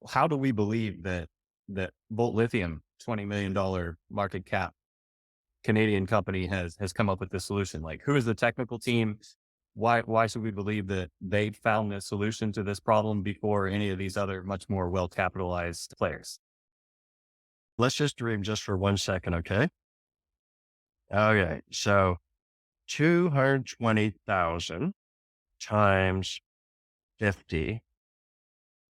how do we believe that Volt Lithium, $20 million market cap Canadian company has come up with this solution? Like, who is the technical team? Why should we believe that they found the solution to this problem before any of these other much more well capitalized players? Let's just dream just for 1 second, okay? Okay, so 220,000 times 50.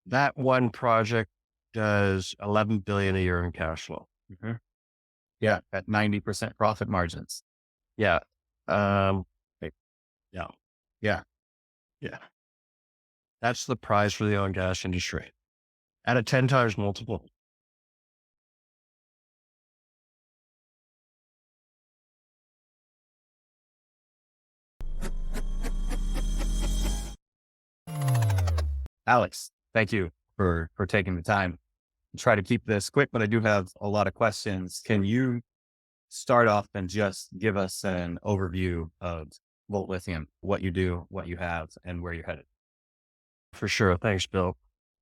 That one project does 11 billion a year in cash flow. Mhm. Yeah, at 90% profit margins. Yeah. Um, okay, yeah, Yeah. yeah. That's the prize for the oil and gas industry at a 10 times multiple. Alex, thank you for taking the time. Try to keep this quick, but I do have a lot of questions. Can you start off and just give us an overview of Volt Lithium, what you do, what you have, and where you're headed? For sure. Thanks, Bill.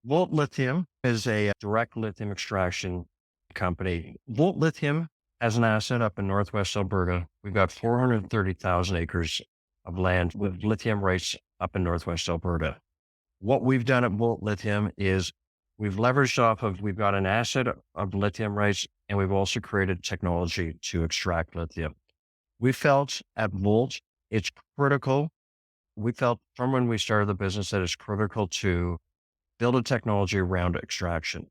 Volt Lithium is a direct lithium extraction company. Volt Lithium has an asset up in Northwest Alberta. We've got 430,000 acres of land with lithium rights up in Northwest Alberta. What we've done at Volt Lithium is we've leveraged off of, we've got an asset of lithium rights, and we've also created technology to extract lithium. We felt at Volt, it's critical. We felt from when we started the business that it's critical to build a technology around extraction.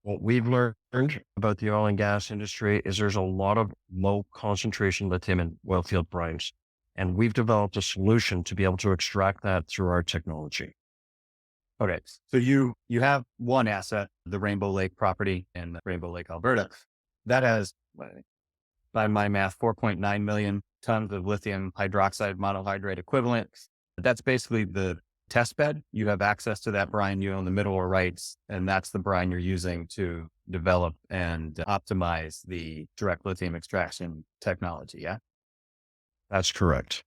What we've learned about the oil and gas industry is there's a lot of low concentration lithium in oil field brines. And we've developed a solution to be able to extract that through our technology. Okay. So you have one asset, the Rainbow Lake property in Rainbow Lake, Alberta, that has, by my math, 4.9 million tons of lithium hydroxide monohydrate equivalent. That's basically the test bed. You have access to that brine, you own the mineral rights, and that's the brine you're using to develop and optimize the direct lithium extraction technology. Yeah. That's correct.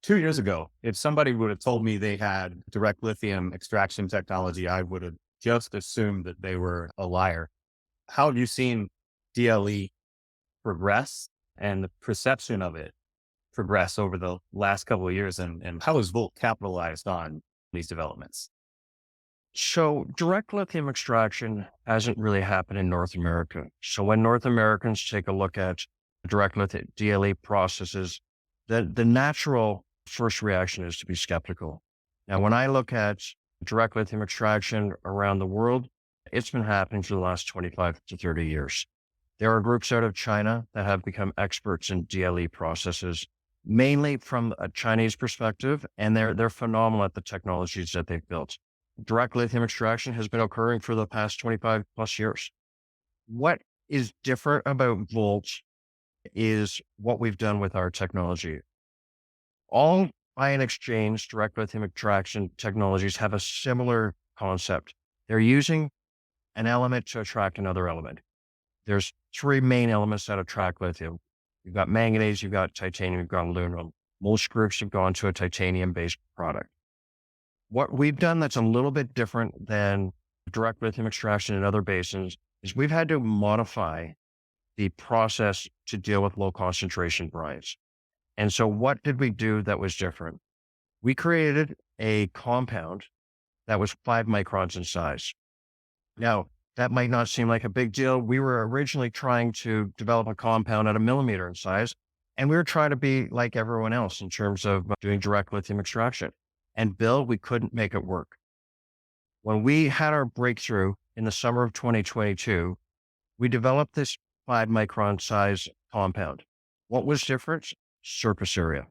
2 years ago, if somebody would have told me they had direct lithium extraction technology, I would have just assumed that they were a liar. How have you seen DLE progress and the perception of it progress over the last couple of years? And how has Volt capitalized on these developments? So direct lithium extraction hasn't really happened in North America. So when North Americans take a look at direct lithium DLE processes, the natural first reaction is to be skeptical. Now, when I look at direct lithium extraction around the world, it's been happening for the last 25 to 30 years. There are groups out of China that have become experts in DLE processes, mainly from a Chinese perspective, and they're phenomenal at the technologies that they've built. Direct lithium extraction has been occurring for the past 25 plus years. What is different about Volt is what we've done with our technology. All ion exchange direct lithium extraction technologies have a similar concept. They're using an element to attract another element. There's three main elements that attract lithium. You've got manganese, you've got titanium, you've got aluminum. Most groups have gone to a titanium-based product. What we've done that's a little bit different than direct lithium extraction in other basins is we've had to modify the process to deal with low concentration brines. And so what did we do that was different? We created a compound that was 5 microns in size. Now, that might not seem like a big deal. We were originally trying to develop a compound at a millimeter in size, and we were trying to be like everyone else in terms of doing direct lithium extraction. And Bill, we couldn't make it work. When we had our breakthrough in the summer of 2022, we developed this 5 micron size compound. What was different? Surface area.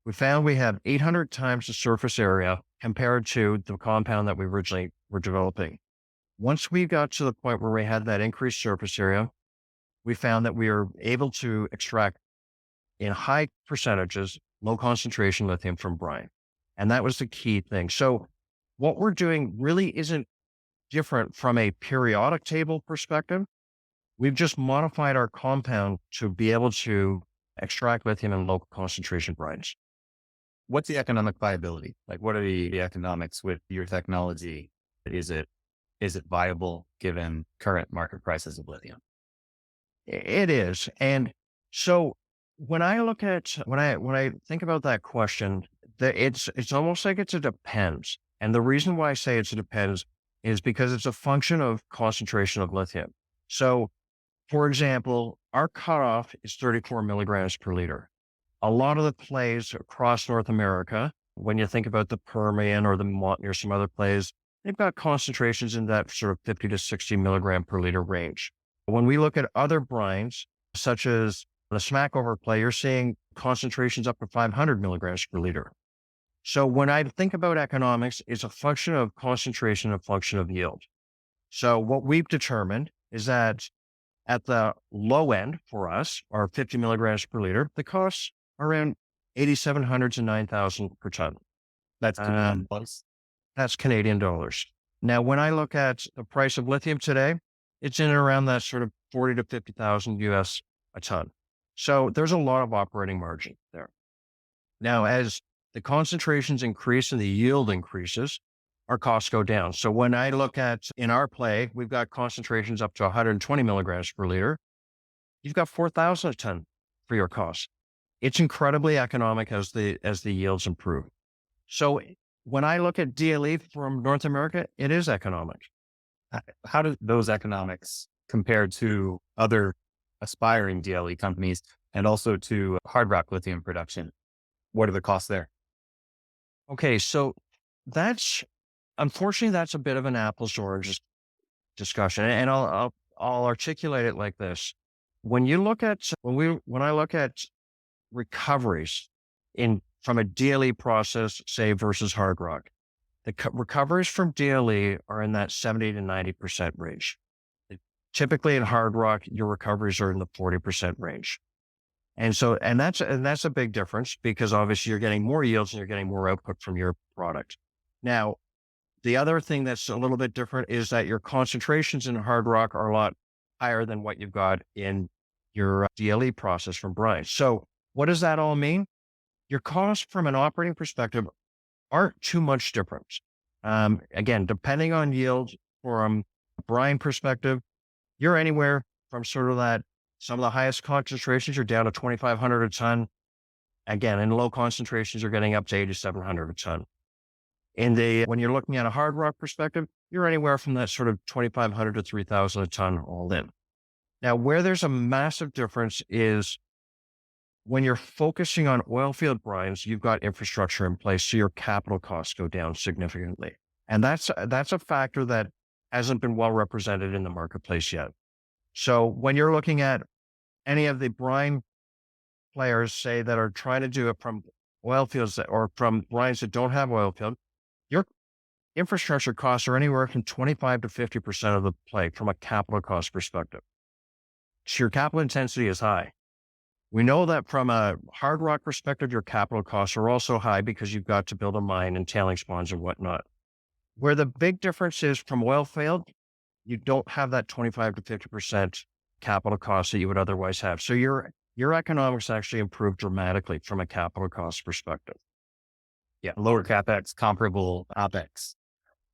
We found we have 800 times the surface area compared to the compound that we originally were developing. Once we got to the point where we had that increased surface area, we found that we were able to extract in high percentages, low concentration lithium from brine. And that was the key thing. So what we're doing really isn't different from a periodic table perspective. We've just modified our compound to be able to extract lithium in low concentration brines. What's the economic viability? Like, what are the economics with your technology? Is it is it viable given current market prices of lithium? It is. And so when I look at when I think about that question, it's almost like it's a depends. And the reason why I say it's a depends is because it's a function of concentration of lithium. So for example, our cutoff is 34 milligrams per liter. A lot of the plays across North America, when you think about the Permian or the Montney or some other plays, they've got concentrations in that sort of 50 to 60 milligram per liter range. When we look at other brines, such as the Smackover play, you're seeing concentrations up to 500 milligrams per liter. So when I think about economics, it's a function of concentration, a function of yield. So what we've determined is that at the low end for us, our 50 milligrams per liter, the costs are around 8,700 to 9,000 per ton. That's Um, close. that's Canadian dollars. Now, when I look at the price of lithium today, it's in and around that sort of 40 to 50,000 US a ton. So there's a lot of operating margin there. Now, as the concentrations increase and the yield increases, our costs go down. So when I look at in our play, we've got concentrations up to 120 milligrams per liter. You've got 4,000 a ton for your costs. It's incredibly economic as the yields improve. So when I look at DLE from North America, it is economic. How do those economics compare to other aspiring DLE companies and also to hard rock lithium production? What are the costs there? Okay, so that's unfortunately that's a bit of an apples to oranges discussion, and I'll articulate it like this: when you look at when I look at recoveries in from a DLE process, say versus hard rock, the recoveries from DLE are in that 70 to 90% range. Typically in hard rock, your recoveries are in the 40% range. And that's a big difference because obviously you're getting more yields and you're getting more output from your product. Now, the other thing that's a little bit different is that your concentrations in hard rock are a lot higher than what you've got in your DLE process from brines. So what does that all mean? Your costs from an operating perspective aren't too much different. Again, depending on yield from a brine perspective, you're anywhere from sort of that, some of the highest concentrations are down to 2,500 a ton. Again, in low concentrations, you're getting up to 8,700 a ton. When you're looking at a hard rock perspective, you're anywhere from that sort of 2,500 to 3,000 a ton all in. Now, where there's a massive difference is when you're focusing on oil field brines, you've got infrastructure in place, so your capital costs go down significantly. And that's a factor that hasn't been well represented in the marketplace yet. So when you're looking at any of the brine players, say, that are trying to do it from oil fields or from brines that don't have oil field, your infrastructure costs are anywhere from 25 to 50% of the play from a capital cost perspective. So your capital intensity is high. We know that from a hard rock perspective, your capital costs are also high because you've got to build a mine and tailings ponds and whatnot. Where the big difference is from oil field, you don't have that 25 to 50% capital cost that you would otherwise have. So your economics actually improve dramatically from a capital cost perspective. Yeah, lower CapEx, comparable OpEx,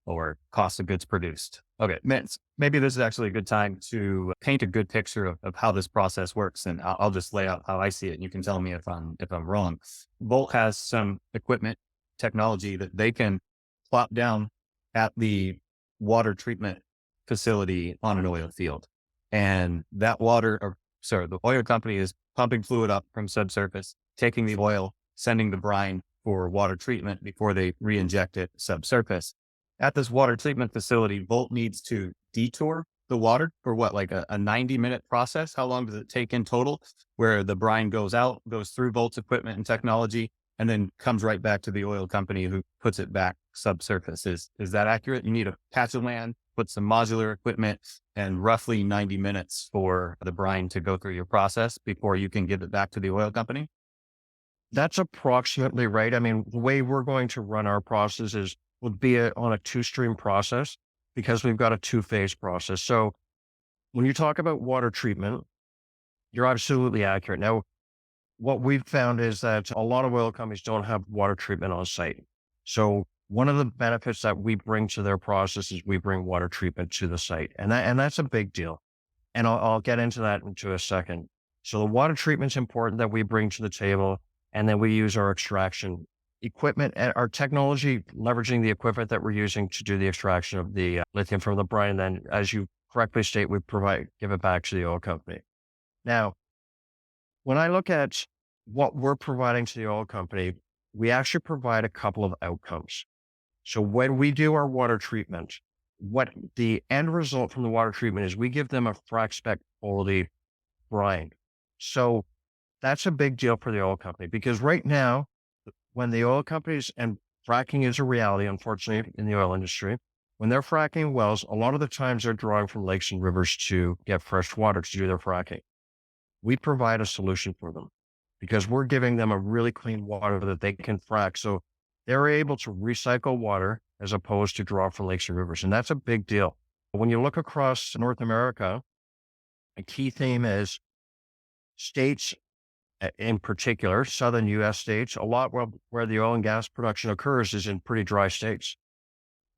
or cost of goods produced. Okay, maybe this is actually a good time to paint a good picture of how this process works, and I'll just lay out how I see it, and you can tell me if I'm wrong. Volt has some equipment technology that they can plop down at the water treatment facility on an oil field, and that the oil company is pumping fluid up from subsurface, taking the oil, sending the brine for water treatment before they re-inject it subsurface. At this water treatment facility, Volt needs to detour the water for what, like a 90-minute process? How long does it take in total? Where the brine goes out, goes through Volt's equipment and technology, and then comes right back to the oil company who puts it back subsurface. Is that accurate? You need a patch of land, put some modular equipment, and roughly 90 minutes for the brine to go through your process before you can give it back to the oil company? That's approximately right. I mean, the way we're going to run our process would be on a two-stream process because we've got a two-phase process. So when you talk about water treatment, you're absolutely accurate. Now, what we've found is that a lot of oil companies don't have water treatment on site. So one of the benefits that we bring to their process is we bring water treatment to the site. And that's a big deal. And I'll get into that into a second. So the water treatment's important that we bring to the table, and then we use our extraction equipment and our technology, leveraging the equipment that we're using to do the extraction of the lithium from the brine. And then, as you correctly state, we give it back to the oil company. Now, when I look at what we're providing to the oil company, we actually provide a couple of outcomes. So when we do our water treatment, what the end result from the water treatment is, we give them a frac spec quality brine. So that's a big deal for the oil company, because right now, when the oil companies, and fracking is a reality, unfortunately, in the oil industry, when they're fracking wells, a lot of the times they're drawing from lakes and rivers to get fresh water to do their fracking. We provide a solution for them because we're giving them a really clean water that they can frack. So they're able to recycle water as opposed to draw from lakes and rivers. And that's a big deal. When you look across North America, a key theme is states, in particular, southern US states, a lot where the oil and gas production occurs is in pretty dry states.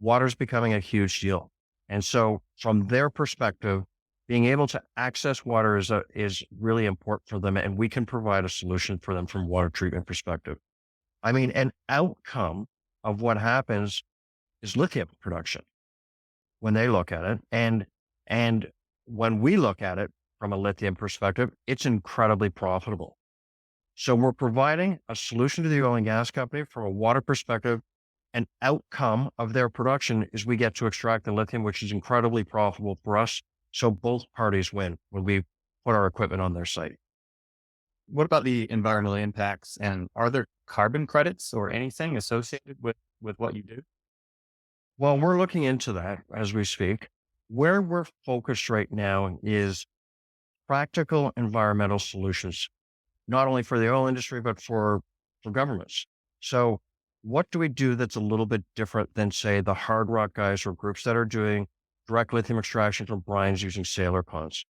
Water is becoming a huge deal. And so from their perspective, being able to access water is really important for them. And we can provide a solution for them from water treatment perspective. I mean, an outcome of what happens is lithium production when they look at it. And when we look at it from a lithium perspective, it's incredibly profitable. So we're providing a solution to the oil and gas company from a water perspective. An outcome of their production is we get to extract the lithium, which is incredibly profitable for us. So both parties win when we put our equipment on their site. What about the environmental impacts, and are there carbon credits or anything associated with what you do? Well, we're looking into that as we speak. Where we're focused right now is practical environmental solutions, not only for the oil industry, but for governments. So what do we do that's a little bit different than, say, the hard rock guys or groups that are doing direct lithium extraction from brines using sailor ponds?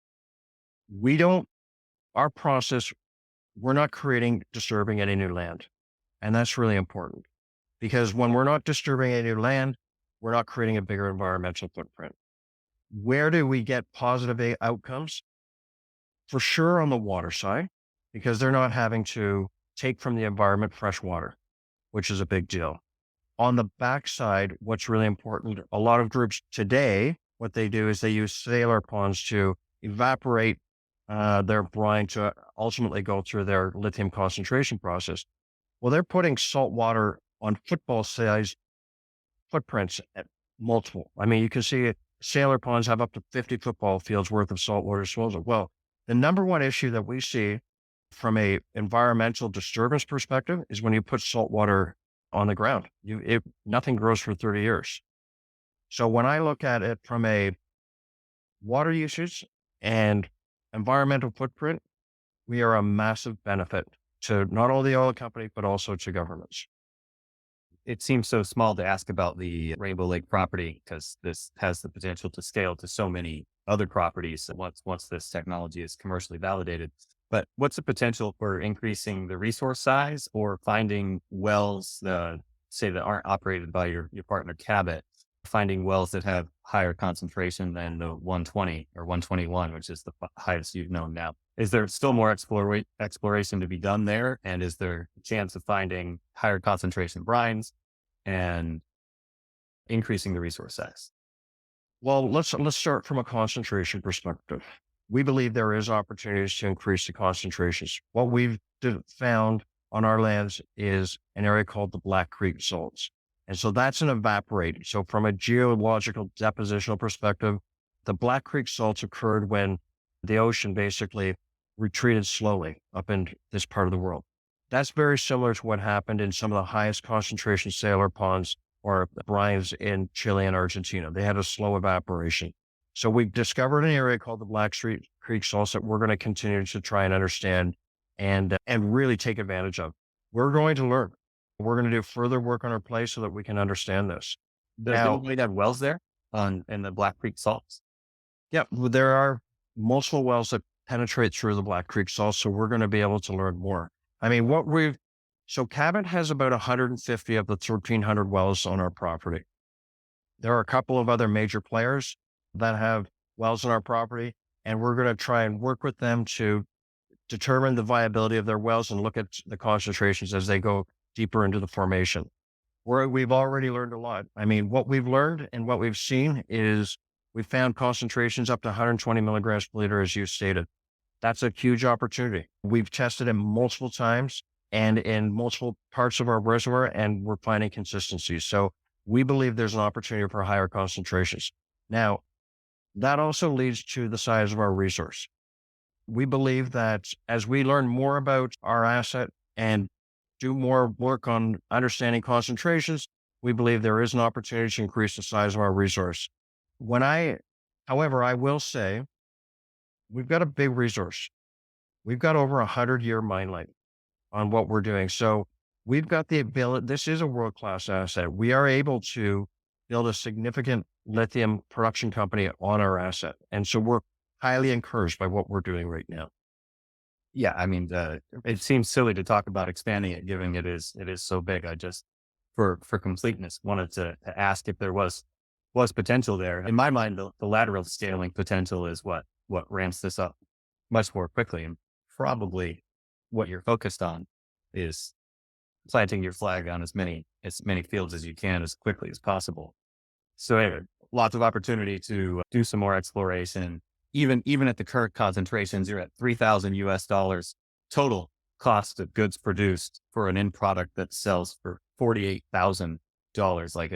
Our process, we're not disturbing any new land. And that's really important, because when we're not disturbing any new land, we're not creating a bigger environmental footprint. Where do we get positive outcomes? For sure on the water side, because they're not having to take from the environment fresh water, which is a big deal. On the backside, what's really important, a lot of groups today, what they do is they use sailor ponds to evaporate their brine to ultimately go through their lithium concentration process. Well, they're putting salt water on football-sized footprints at multiple. I mean, you can see sailor ponds have up to 50 football fields worth of saltwater disposal. Well, the number one issue that we see from a environmental disturbance perspective is when you put salt water on the ground. Nothing grows for 30 years. So when I look at it from a water usage and environmental footprint, we are a massive benefit to not only the oil company, but also to governments. It seems so small to ask about the Rainbow Lake property, because this has the potential to scale to so many other properties once this technology is commercially validated. But what's the potential for increasing the resource size, or finding wells, say, that aren't operated by your partner Cabot, finding wells that have higher concentration than the 120 or 121, which is the highest you've known now? Is there still more exploration to be done there? And is there a chance of finding higher concentration brines and increasing the resource size? Well, let's start from a concentration perspective. We believe there is opportunities to increase the concentrations. What we've found on our lands is an area called the Black Creek salts. And so that's an evaporate. So from a geological depositional perspective, the Black Creek salts occurred when the ocean basically retreated slowly up in this part of the world. That's very similar to what happened in some of the highest concentration sailor ponds or brines in Chile and Argentina. They had a slow evaporation. So we've discovered an area called the Black Creek salts that we're going to continue to try and understand and really take advantage of. We're going to learn. We're going to do further work on our place so that we can understand this. Does anybody have wells there in the Black Creek salts? Yeah, there are multiple wells that penetrate through the Black Creek salts, so we're going to be able to learn more. I mean, what we've So Cabot has about 150 of the 1,300 wells on our property. There are a couple of other major players that have wells on our property, and we're going to try and work with them to determine the viability of their wells and look at the concentrations as they go deeper into the formation. We've already learned a lot. I mean, what we've learned and what we've seen is we found concentrations up to 120 milligrams per liter, as you stated. That's a huge opportunity. We've tested it multiple times and in multiple parts of our reservoir, and we're finding consistency. So we believe there's an opportunity for higher concentrations. Now, that also leads to the size of our resource. We believe that as we learn more about our asset and do more work on understanding concentrations, we believe there is an opportunity to increase the size of our resource. However, I will say we've got a big resource. We've got over 100-year mine life on what we're doing. So we've got the ability, this is a world-class asset. We are able to build a significant lithium production company on our asset. And so we're highly encouraged by what we're doing right now. Yeah, I mean, it seems silly to talk about expanding it, given it is so big. I just, for completeness, wanted to ask if there was potential there. In my mind, the lateral scaling potential is what ramps this up much more quickly, and probably what you're focused on is planting your flag on as many fields as you can as quickly as possible. So lots of opportunity to do some more exploration. Even at the current concentrations, you're at $3,000 total cost of goods produced for an end product that sells for $48,000. Like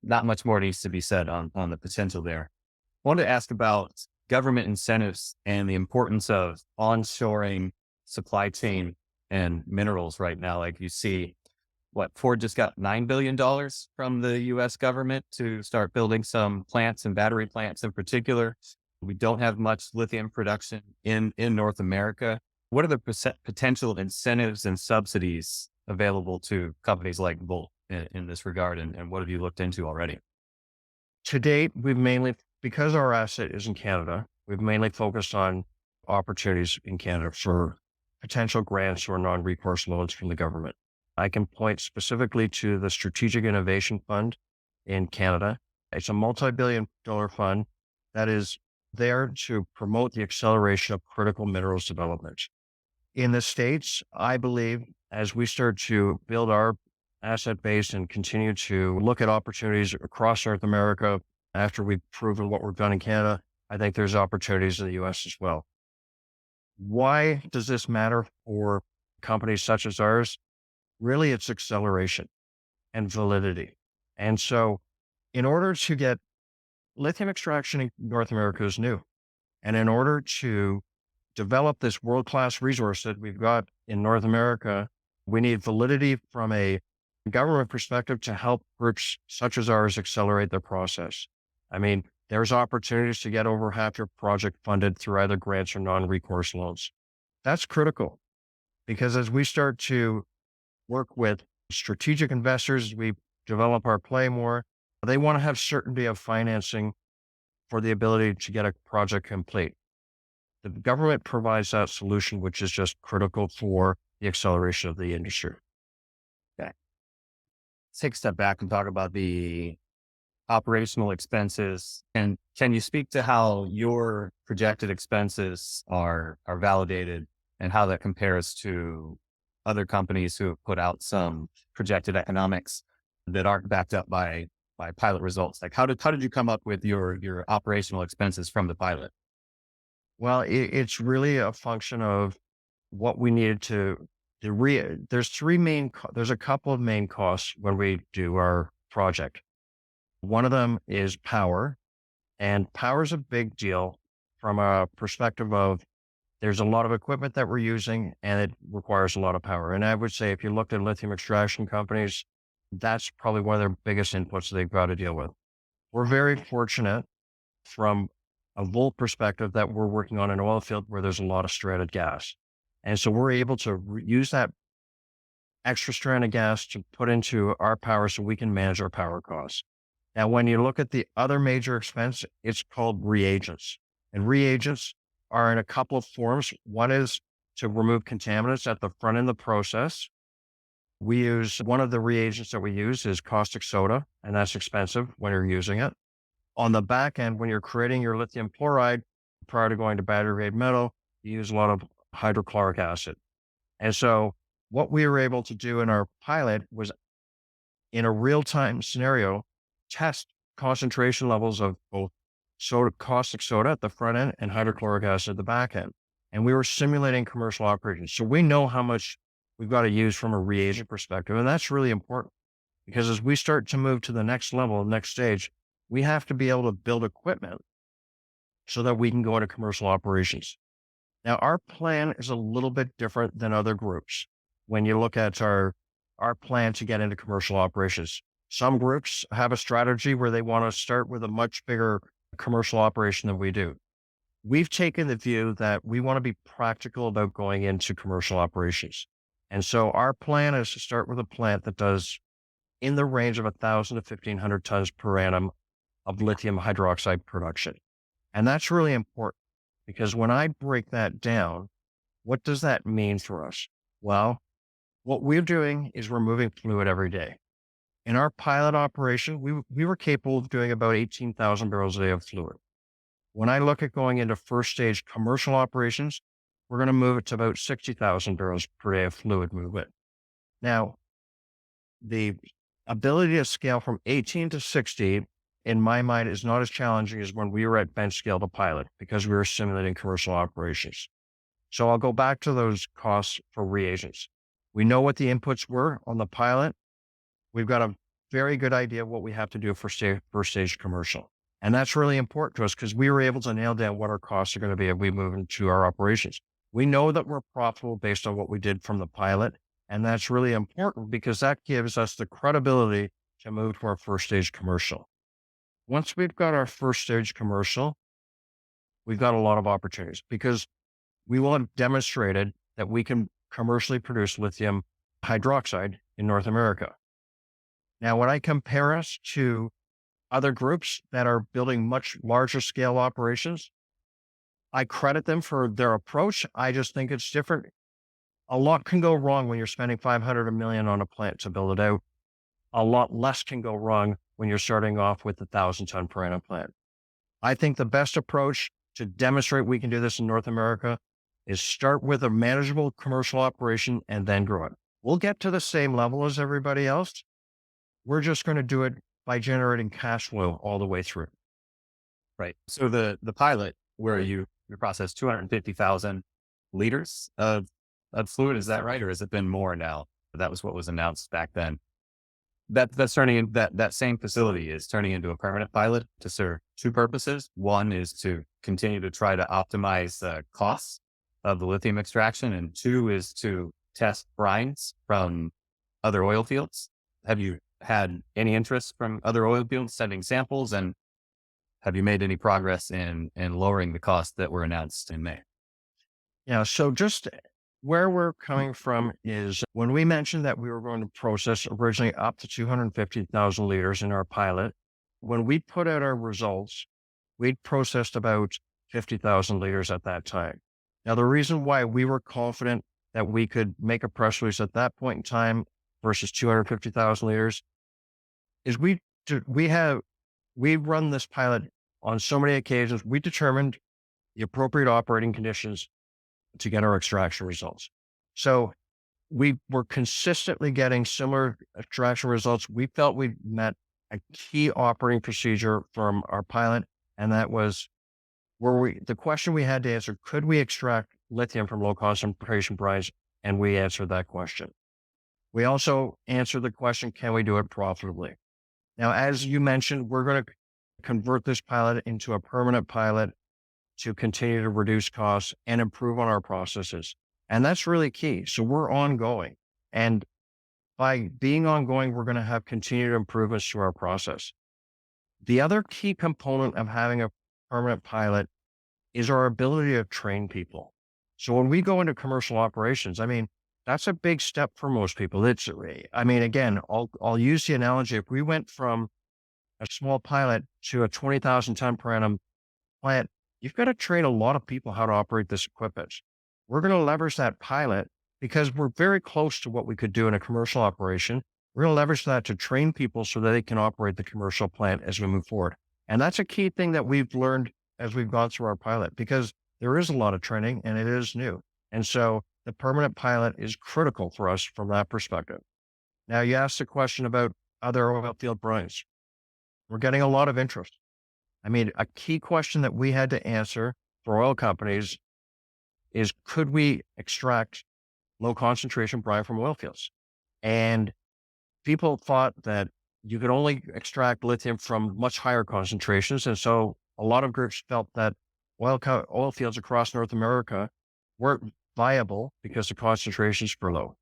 not much more needs to be said on the potential there. I wanted to ask about government incentives and the importance of onshoring supply chain and minerals right now. Like you see, Ford just got $9 billion from the US government to start building some plants and battery plants in particular. We don't have much lithium production in North America. What are the potential incentives and subsidies available to companies like Volt in this regard? And what have you looked into already? To date, because our asset is in Canada, we've mainly focused on opportunities in Canada for potential grants or non-recourse loans from the government. I can point specifically to the Strategic Innovation Fund in Canada. It's a multi-billion-dollar fund that is there to promote the acceleration of critical minerals development. In the States, I believe as we start to build our asset base and continue to look at opportunities across North America, after we've proven what we've done in Canada, I think there's opportunities in the US as well. Why does this matter for companies such as ours? Really, it's acceleration and validity. And so in order to get lithium extraction in North America is new. And in order to develop this world-class resource that we've got in North America, we need validity from a government perspective to help groups such as ours accelerate their process. I mean, there's opportunities to get over half your project funded through either grants or non-recourse loans. That's critical because as we start to work with strategic investors, we develop our play more, they want to have certainty of financing for the ability to get a project complete. The government provides that solution, which is just critical for the acceleration of the industry. Okay. Let's take a step back and talk about the operational expenses. And can you speak to how your projected expenses are validated and how that compares to other companies who have put out some projected economics that aren't backed up by pilot results? Like how did you come up with your operational expenses from the pilot? Well, it's really a function of what we needed to. There's a couple of main costs when we do our project. One of them is power, and power is a big deal from a perspective of there's a lot of equipment that we're using and it requires a lot of power. And I would say if you looked at lithium extraction companies, that's probably one of their biggest inputs they've got to deal with. We're very fortunate from a Volt perspective that we're working on an oil field where there's a lot of stranded gas. And so we're able to use that extra stranded gas to put into our power so we can manage our power costs. Now, when you look at the other major expense, it's called reagents. And reagents are in a couple of forms. One is to remove contaminants at the front end of the process. We use one of the reagents that we use is caustic soda, and that's expensive when you're using it. On the back end, when you're creating your lithium chloride prior to going to battery grade metal, you use a lot of hydrochloric acid. And so what we were able to do in our pilot was in a real time scenario, test concentration levels of both caustic soda at the front end and hydrochloric acid at the back end. And we were simulating commercial operations. So we know how much we've got to use from a reagent perspective. And that's really important because as we start to move to the next level, next stage, we have to be able to build equipment so that we can go into commercial operations. Now, our plan is a little bit different than other groups. When you look at our plan to get into commercial operations, some groups have a strategy where they want to start with a much bigger commercial operation than we do. We've taken the view that we want to be practical about going into commercial operations. And so our plan is to start with a plant that does in the range of 1,000 to 1,500 tons per annum of lithium hydroxide production. And that's really important because when I break that down, what does that mean for us? Well, what we're doing is we're moving fluid every day. In our pilot operation, we were capable of doing about 18,000 barrels a day of fluid. When I look at going into first stage commercial operations, we're going to move it to about 60,000 barrels per day of fluid movement. Now, the ability to scale from 18 to 60, in my mind, is not as challenging as when we were at bench scale to pilot because we were simulating commercial operations. So I'll go back to those costs for reagents. We know what the inputs were on the pilot. We've got a very good idea of what we have to do for first stage commercial. And that's really important to us because we were able to nail down what our costs are going to be if we move into our operations. We know that we're profitable based on what we did from the pilot. And that's really important because that gives us the credibility to move to our first stage commercial. Once we've got our first stage commercial, we've got a lot of opportunities because we will have demonstrated that we can commercially produce lithium hydroxide in North America. Now, when I compare us to other groups that are building much larger scale operations, I credit them for their approach. I just think it's different. A lot can go wrong when you're spending 500 million on a plant to build it out. A lot less can go wrong when you're starting off with 1,000 ton per annum plant. I think the best approach to demonstrate we can do this in North America is start with a manageable commercial operation and then grow it. We'll get to the same level as everybody else. We're just going to do it by generating cash flow all the way through. Right. So the pilot where you process 250,000 liters of fluid, is that right? Or has it been more now? That was what was announced back then. That's turning in that same facility is turning into a permanent pilot to serve two purposes. One is to continue to try to optimize the costs of the lithium extraction. And two is to test brines from other oil fields. Have you had any interest from other oil fields sending samples? And have you made any progress in lowering the costs that were announced in May? Yeah. So just where we're coming from is when we mentioned that we were going to process originally up to 250,000 liters in our pilot, when we put out our results, we'd processed about 50,000 liters at that time. Now, the reason why we were confident that we could make a press release at that point in time versus 250,000 liters is we run this pilot on so many occasions. We determined the appropriate operating conditions to get our extraction results. So we were consistently getting similar extraction results. We felt we met a key operating procedure from our pilot, and that was the question we had to answer, could we extract lithium from low concentration brines? And we answered that question. We also answered the question, can we do it profitably? Now, as you mentioned, we're going to convert this pilot into a permanent pilot to continue to reduce costs and improve on our processes. And that's really key. So we're ongoing. And by being ongoing, we're going to have continued improvements to our process. The other key component of having a permanent pilot is our ability to train people. So when we go into commercial operations, I mean, that's a big step for most people. Again, I'll use the analogy. If we went from a small pilot to a 20,000 ton per annum plant, you've got to train a lot of people how to operate this equipment. We're going to leverage that pilot because we're very close to what we could do in a commercial operation. We're going to leverage that to train people so that they can operate the commercial plant as we move forward. And that's a key thing that we've learned as we've gone through our pilot, because there is a lot of training and it is new. And so the permanent pilot is critical for us from that perspective. Now, you asked a question about other oil field brines. We're getting a lot of interest. I mean, a key question that we had to answer for oil companies is, could we extract low concentration brine from oil fields? And people thought that you could only extract lithium from much higher concentrations. And so a lot of groups felt that oil fields across North America weren't viable because the concentrations were low.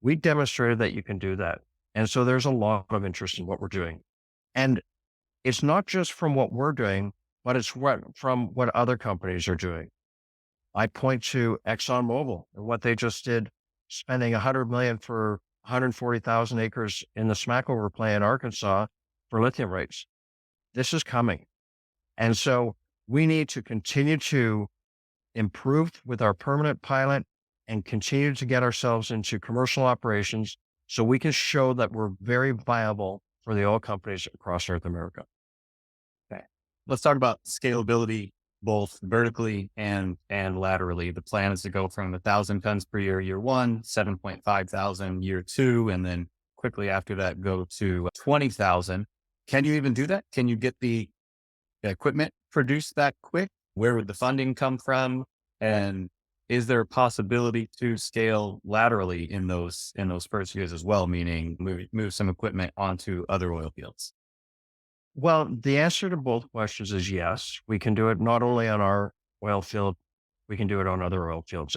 We demonstrated that you can do that. And so there's a lot of interest in what we're doing. And it's not just from what we're doing, but it's from what other companies are doing. I point to ExxonMobil and what they just did, spending $100 million for 140,000 acres in the Smackover plant in Arkansas for lithium rights. This is coming. And so we need to continue to improve with our permanent pilot and continue to get ourselves into commercial operations so we can show that we're very viable for the oil companies across North America. Okay. Let's talk about scalability, both vertically and laterally. The plan is to go from 1,000 tons per year 1, 7.5 thousand year 2, and then quickly after that go to 20,000. Can you even do that? Can you get the equipment produced that quick? Where would the funding come from? And is there a possibility to scale laterally in those first years as well, meaning move some equipment onto other oil fields? Well, the answer to both questions is yes. We can do it not only on our oil field, we can do it on other oil fields.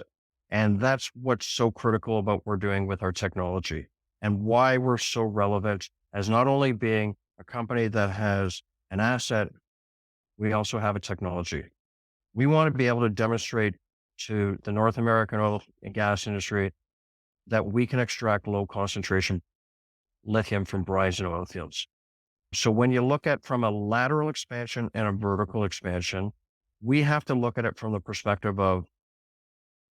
And that's what's so critical about what we're doing with our technology and why we're so relevant as not only being a company that has an asset, we also have a technology. We want to be able to demonstrate to the North American oil and gas industry that we can extract low concentration lithium from brines and oil fields. So when you look at from a lateral expansion and a vertical expansion, we have to look at it from the perspective of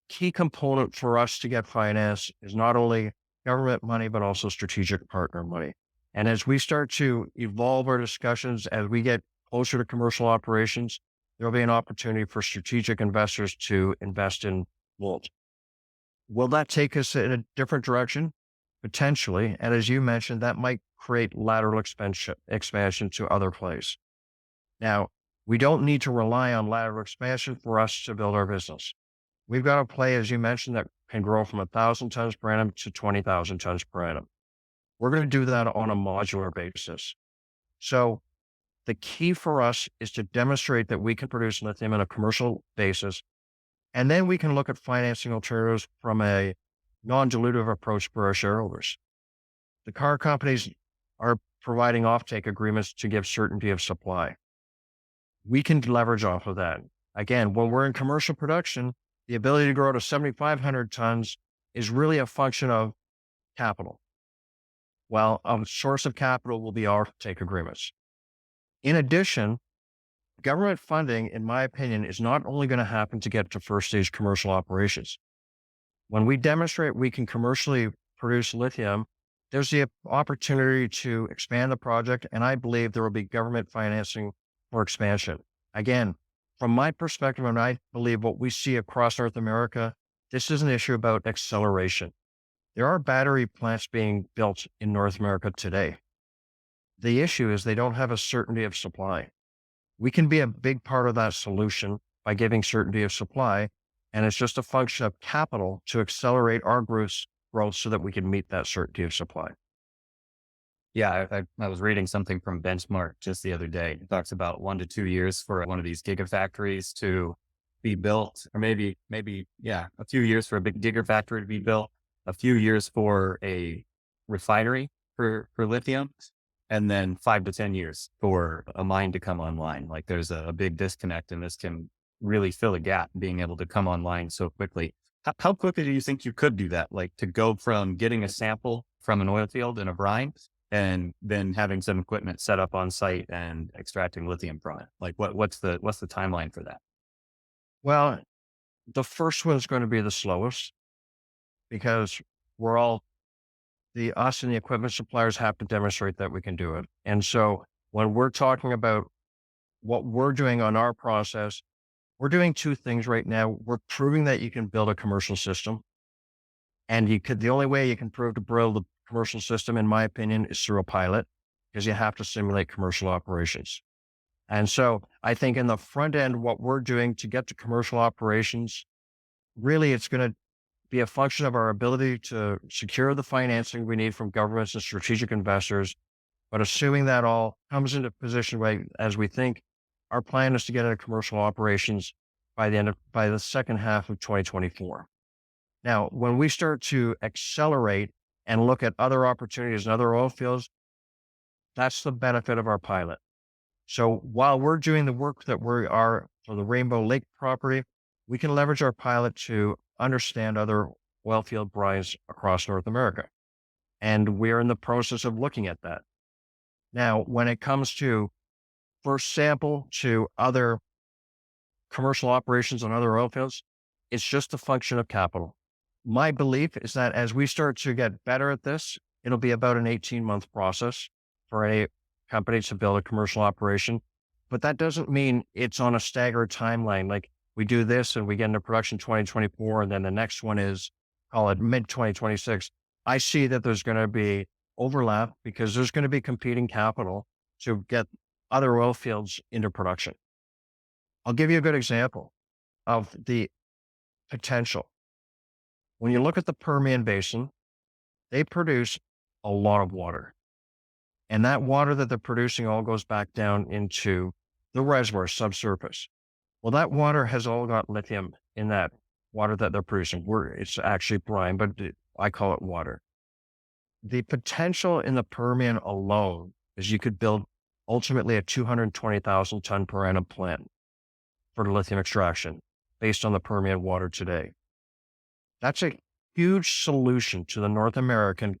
key component for us to get finance is not only government money, but also strategic partner money. And as we start to evolve our discussions, as we get closer to commercial operations, there'll be an opportunity for strategic investors to invest in Volt. Will that take us in a different direction? Potentially. And as you mentioned, that might create lateral expansion to other places. Now, we don't need to rely on lateral expansion for us to build our business. We've got a play, as you mentioned, that can grow from 1,000 tons per annum to 20,000 tons per annum. We're going to do that on a modular basis. So the key for us is to demonstrate that we can produce lithium on a commercial basis. And then we can look at financing alternatives from a non-dilutive approach for our shareholders. The car companies are providing offtake agreements to give certainty of supply. We can leverage off of that. Again, when we're in commercial production, the ability to grow to 7,500 tons is really a function of capital. Well, a source of capital will be offtake agreements. In addition, government funding, in my opinion, is not only going to happen to get to first stage commercial operations. When we demonstrate we can commercially produce lithium, there's the opportunity to expand the project, and I believe there will be government financing for expansion. Again, from my perspective, and I believe what we see across North America, this is an issue about acceleration. There are battery plants being built in North America today. The issue is they don't have a certainty of supply. We can be a big part of that solution by giving certainty of supply. And it's just a function of capital to accelerate our growth so that we can meet that certainty of supply. Yeah, I was reading something from Benchmark just the other day. It talks about 1 to 2 years for one of these gigafactories to be built, or maybe, a few years for a big gigafactory to be built, a few years for a refinery for lithium, and then 5 to 10 years for a mine to come online. Like there's a big disconnect, and this can really fill a gap, being able to come online so quickly. How quickly do you think you could do that? Like to go from getting a sample from an oil field in a brine and then having some equipment set up on site and extracting lithium from it? Like what's the timeline for that? Well, The first one is going to be the slowest because we're all us and the equipment suppliers have to demonstrate that we can do it. And so when we're talking about what we're doing on our process, we're doing two things right now. We're proving that you can build a commercial system. And the only way you can prove to build a commercial system, in my opinion, is through a pilot because you have to simulate commercial operations. And so I think in the front end, what we're doing to get to commercial operations, really it's going to be a function of our ability to secure the financing we need from governments and strategic investors. But assuming that all comes into position right as we think, our plan is to get into commercial operations by the second half of 2024. Now, when we start to accelerate and look at other opportunities in other oil fields, that's the benefit of our pilot. So while we're doing the work that we are for the Rainbow Lake property, we can leverage our pilot to understand other oil field brines across North America. And we're in the process of looking at that. Now, when it comes to first sample to other commercial operations on other oil fields, it's just a function of capital. My belief is that as we start to get better at this, it'll be about an 18-month process for a company to build a commercial operation. But that doesn't mean it's on a staggered timeline. Like we do this and we get into production 2024, and then the next one is, call it mid 2026. I see that there's going to be overlap because there's going to be competing capital to get other oil fields into production. I'll give you a good example of the potential. When you look at the Permian Basin, they produce a lot of water. And that water that they're producing all goes back down into the reservoir subsurface. Well, that water has all got lithium in that water that they're producing. It's actually brine, but I call it water. The potential in the Permian alone is you could build ultimately a 220,000 ton per annum plant for lithium extraction based on the Permian water today. That's a huge solution to the North American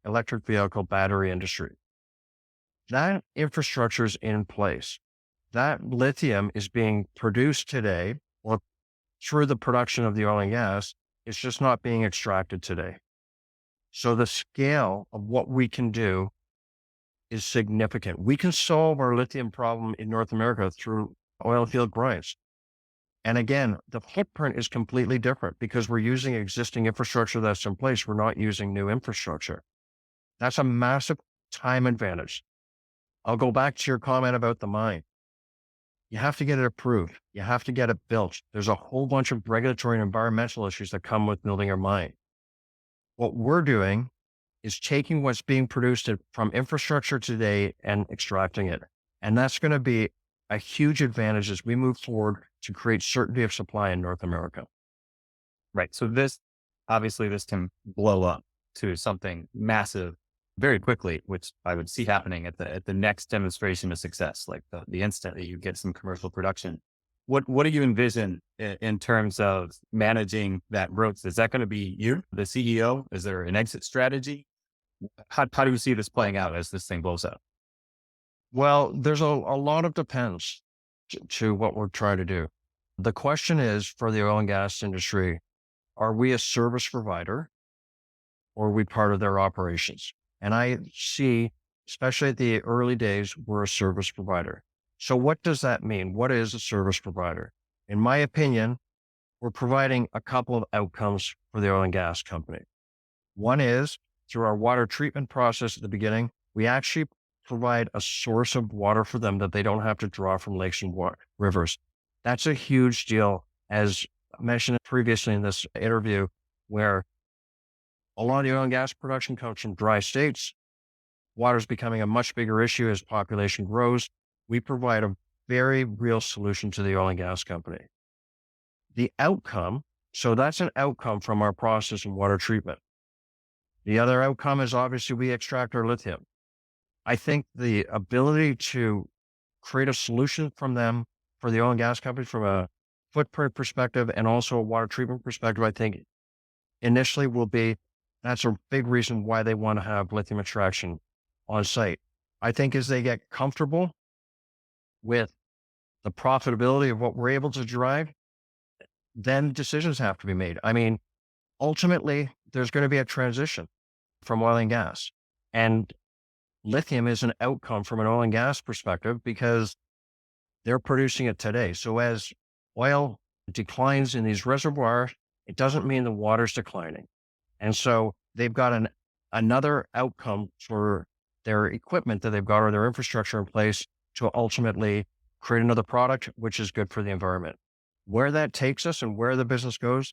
electric vehicle battery industry. That infrastructure is in place. That lithium is being produced today or through the production of the oil and gas. It's just not being extracted today. So the scale of what we can do is significant. We can solve our lithium problem in North America through oil field brines. And again, the footprint is completely different because we're using existing infrastructure that's in place. We're not using new infrastructure. That's a massive time advantage. I'll go back to your comment about the mine. You have to get it approved. You have to get it built. There's a whole bunch of regulatory and environmental issues that come with building a mine. What we're doing is taking what's being produced from infrastructure today and extracting it. And that's going to be a huge advantage as we move forward to create certainty of supply in North America. Right. So obviously this can blow up to something massive very quickly, which I would see happening at the next demonstration of success, like the instant that you get some commercial production. What do you envision in terms of managing that growth? Is that going to be you, the CEO? Is there an exit strategy? How do you see this playing out as this thing blows up? Well, there's a lot of depends to what we're trying to do. The question is for the oil and gas industry, are we a service provider or are we part of their operations? And I see, especially at the early days, we're a service provider. So what does that mean? What is a service provider? In my opinion, we're providing a couple of outcomes for the oil and gas company. One is through our water treatment process at the beginning, we actually provide a source of water for them that they don't have to draw from lakes and rivers. That's a huge deal, as mentioned previously in this interview, where a lot of the oil and gas production comes from dry states. Water is becoming a much bigger issue as population grows. We provide a very real solution to the oil and gas company. The outcome, so that's an outcome from our process and water treatment. The other outcome is obviously we extract our lithium. I think the ability to create a solution from them for the oil and gas company from a footprint perspective and also a water treatment perspective, I think initially that's a big reason why they want to have lithium extraction on site. I think as they get comfortable with the profitability of what we're able to drive, then decisions have to be made. I mean, ultimately, there's going to be a transition from oil and gas. And lithium is an outcome from an oil and gas perspective because they're producing it today. So as oil declines in these reservoirs, it doesn't mean the water's declining. And so they've got another outcome for their equipment that they've got or their infrastructure in place to ultimately create another product, which is good for the environment. Where that takes us and where the business goes,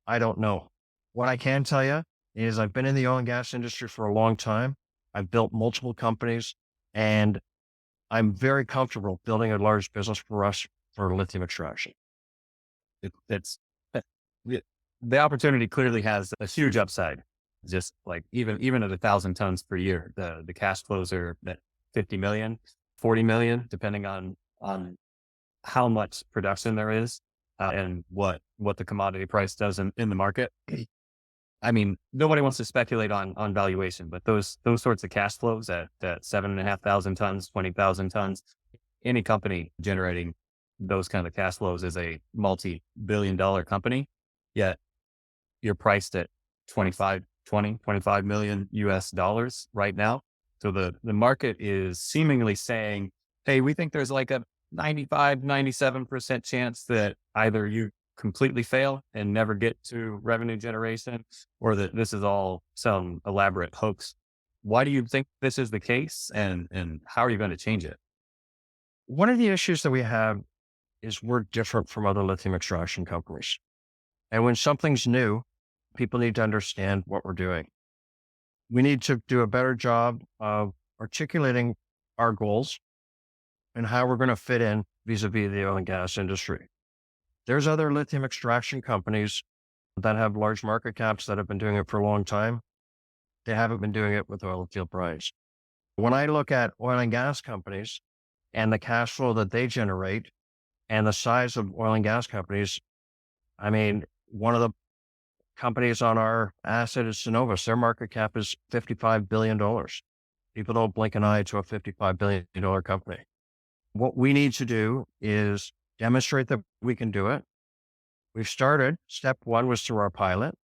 I don't know. What I can tell you is I've been in the oil and gas industry for a long time. I've built multiple companies, and I'm very comfortable building a large business for us for lithium extraction. It's the opportunity clearly has a huge upside. Just like even at 1,000 tons per year, the cash flows are at 50 million, 40 million, depending on how much production there is and what the commodity price does in the market. I mean, nobody wants to speculate on valuation, but those sorts of cash flows at 7,500 tons, 20,000 tons, any company generating those kind of cash flows is a multi-billion-dollar company. Yet you're priced at 25 million US dollars right now. So the market is seemingly saying, hey, we think there's like a 97% chance that either you completely fail and never get to revenue generation, or that this is all some elaborate hoax. Why do you think this is the case, and how are you going to change it? One of the issues that we have is we're different from other lithium extraction companies. And when something's new, people need to understand what we're doing. We need to do a better job of articulating our goals and how we're going to fit in vis-a-vis the oil and gas industry. There's other lithium extraction companies that have large market caps that have been doing it for a long time. They haven't been doing it with oil field brines. When I look at oil and gas companies and the cash flow that they generate and the size of oil and gas companies, I mean, one of the companies on our asset is Cenovus. Their market cap is $55 billion. People don't blink an eye to a $55 billion company. What we need to do is demonstrate that we can do it. We've started. Step one was through our pilot,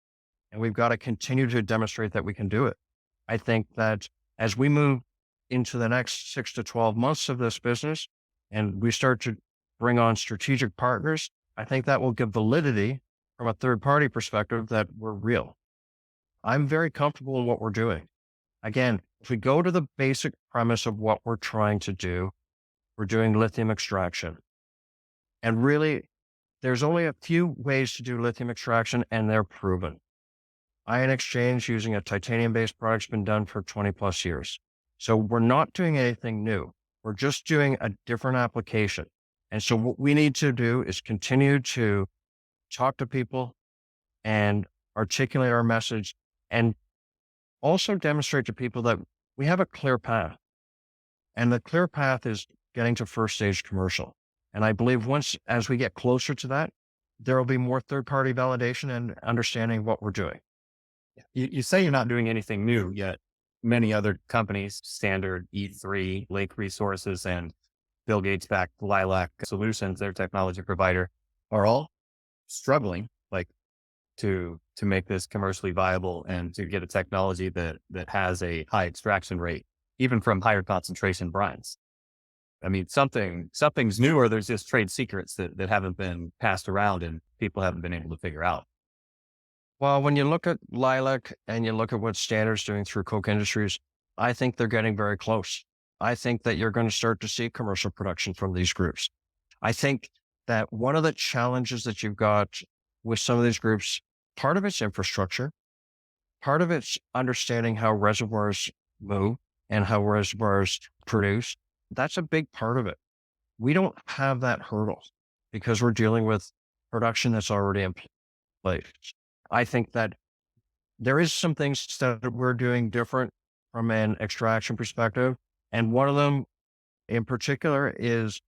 and we've got to continue to demonstrate that we can do it. I think that as we move into the next 6 to 12 months of this business and we start to bring on strategic partners, I think that will give validity from a third party perspective that we're real. I'm very comfortable in what we're doing. Again, if we go to the basic premise of what we're trying to do, we're doing lithium extraction. And really, there's only a few ways to do lithium extraction, and they're proven. Ion exchange using a titanium-based product's been done for 20 plus years. So we're not doing anything new. We're just doing a different application. And so what we need to do is continue to talk to people and articulate our message, and also demonstrate to people that we have a clear path. And the clear path is getting to first stage commercial. And I believe as we get closer to that, there will be more third-party validation and understanding what we're doing. You say you're not doing anything new, yet many other companies, Standard, E3, Lake Resources, and Bill Gates-backed Lilac Solutions, their technology provider, are all struggling to make this commercially viable and to get a technology that has a high extraction rate, even from higher concentration brines. I mean, something's new, or there's just trade secrets that haven't been passed around and people haven't been able to figure out. Well, when you look at Lilac and you look at what Standard's doing through Koch Industries, I think they're getting very close. I think that you're going to start to see commercial production from these groups. I think that one of the challenges that you've got with some of these groups, part of it's infrastructure, part of it's understanding how reservoirs move and how reservoirs produce. That's a big part of it. We don't have that hurdle because we're dealing with production that's already in place. I think that there is some things that we're doing different from an extraction perspective. And one of them in particular is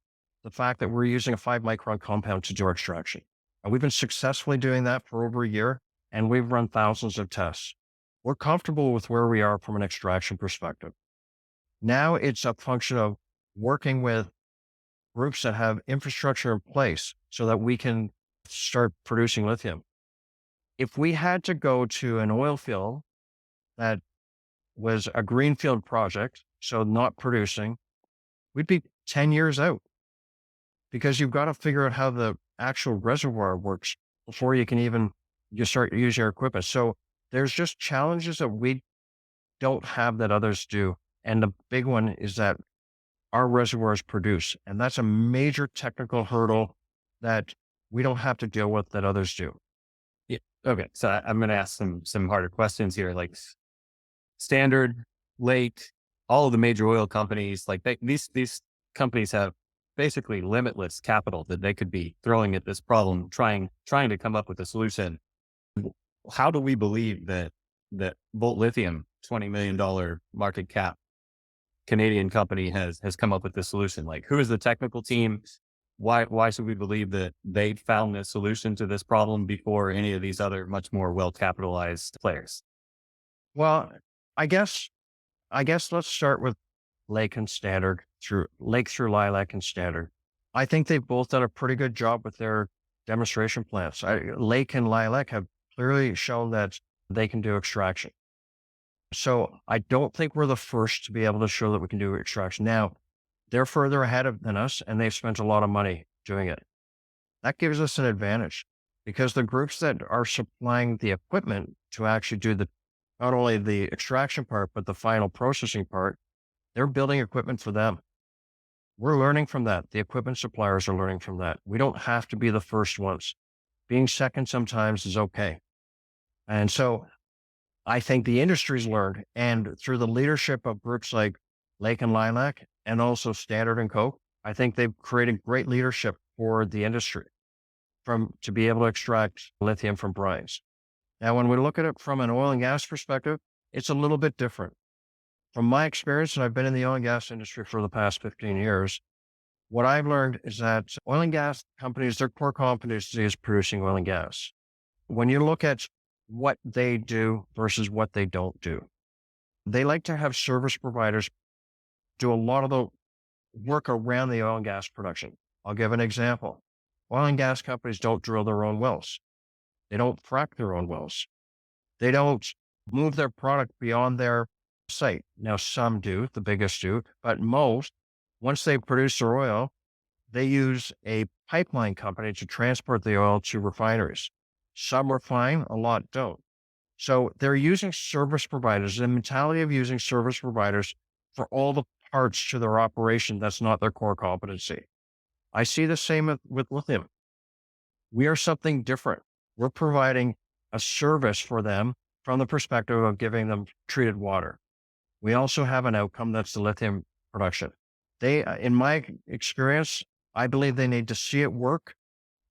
the fact that we're using a 5-micron compound to do our extraction. And we've been successfully doing that for over a year, and we've run thousands of tests. We're comfortable with where we are from an extraction perspective. Now it's a function of working with groups that have infrastructure in place so that we can start producing lithium. If we had to go to an oil field that was a greenfield project, so not producing, we'd be 10 years out because you've got to figure out how the actual reservoir works before you can even you start using your equipment. So there's just challenges that we don't have that others do. And the big one is that our reservoirs produce. And that's a major technical hurdle that we don't have to deal with that others do. Yeah. Okay. So I'm going to ask some harder questions here, like Standard, Lake, all of the major oil companies, like these companies have basically limitless capital that they could be throwing at this problem, trying to come up with a solution. How do we believe that Volt Lithium, $20 million market cap Canadian company has come up with this solution? Like, who is the technical team? Why should we believe that they found the solution to this problem before any of these other much more well capitalized players? Well, I guess let's start with Lake and Standard through Lilac and Standard. I think they've both done a pretty good job with their demonstration plants. Lake and Lilac have clearly shown that they can do extraction. So I don't think we're the first to be able to show that we can do extraction. Now, they're further than us, and they've spent a lot of money doing it. That gives us an advantage because the groups that are supplying the equipment to actually do not only the extraction part, but the final processing part, they're building equipment for them. We're learning from that. The equipment suppliers are learning from that. We don't have to be the first ones. Being second sometimes is okay. And so I think the industry's learned, and through the leadership of groups like Lake and Lilac and also Standard and Coke, I think they've created great leadership for the industry to be able to extract lithium from brines. Now, when we look at it from an oil and gas perspective, it's a little bit different. From my experience, and I've been in the oil and gas industry for the past 15 years, what I've learned is that oil and gas companies, their core competency is producing oil and gas. When you look at what they do versus what they don't do, they like to have service providers do a lot of the work around the oil and gas production. I'll give an example. Oil and gas companies don't drill their own wells. They don't frack their own wells. They don't move their product beyond their site. Now, some do, the biggest do, but most, once they produce their oil, they use a pipeline company to transport the oil to refineries. Some refine, a lot don't. So they're using service providers, the mentality of using service providers for all the parts to their operation. That's not their core competency. I see the same with lithium. We are something different. We're providing a service for them from the perspective of giving them treated water. We also have an outcome that's the lithium production. They, in my experience, I believe they need to see it work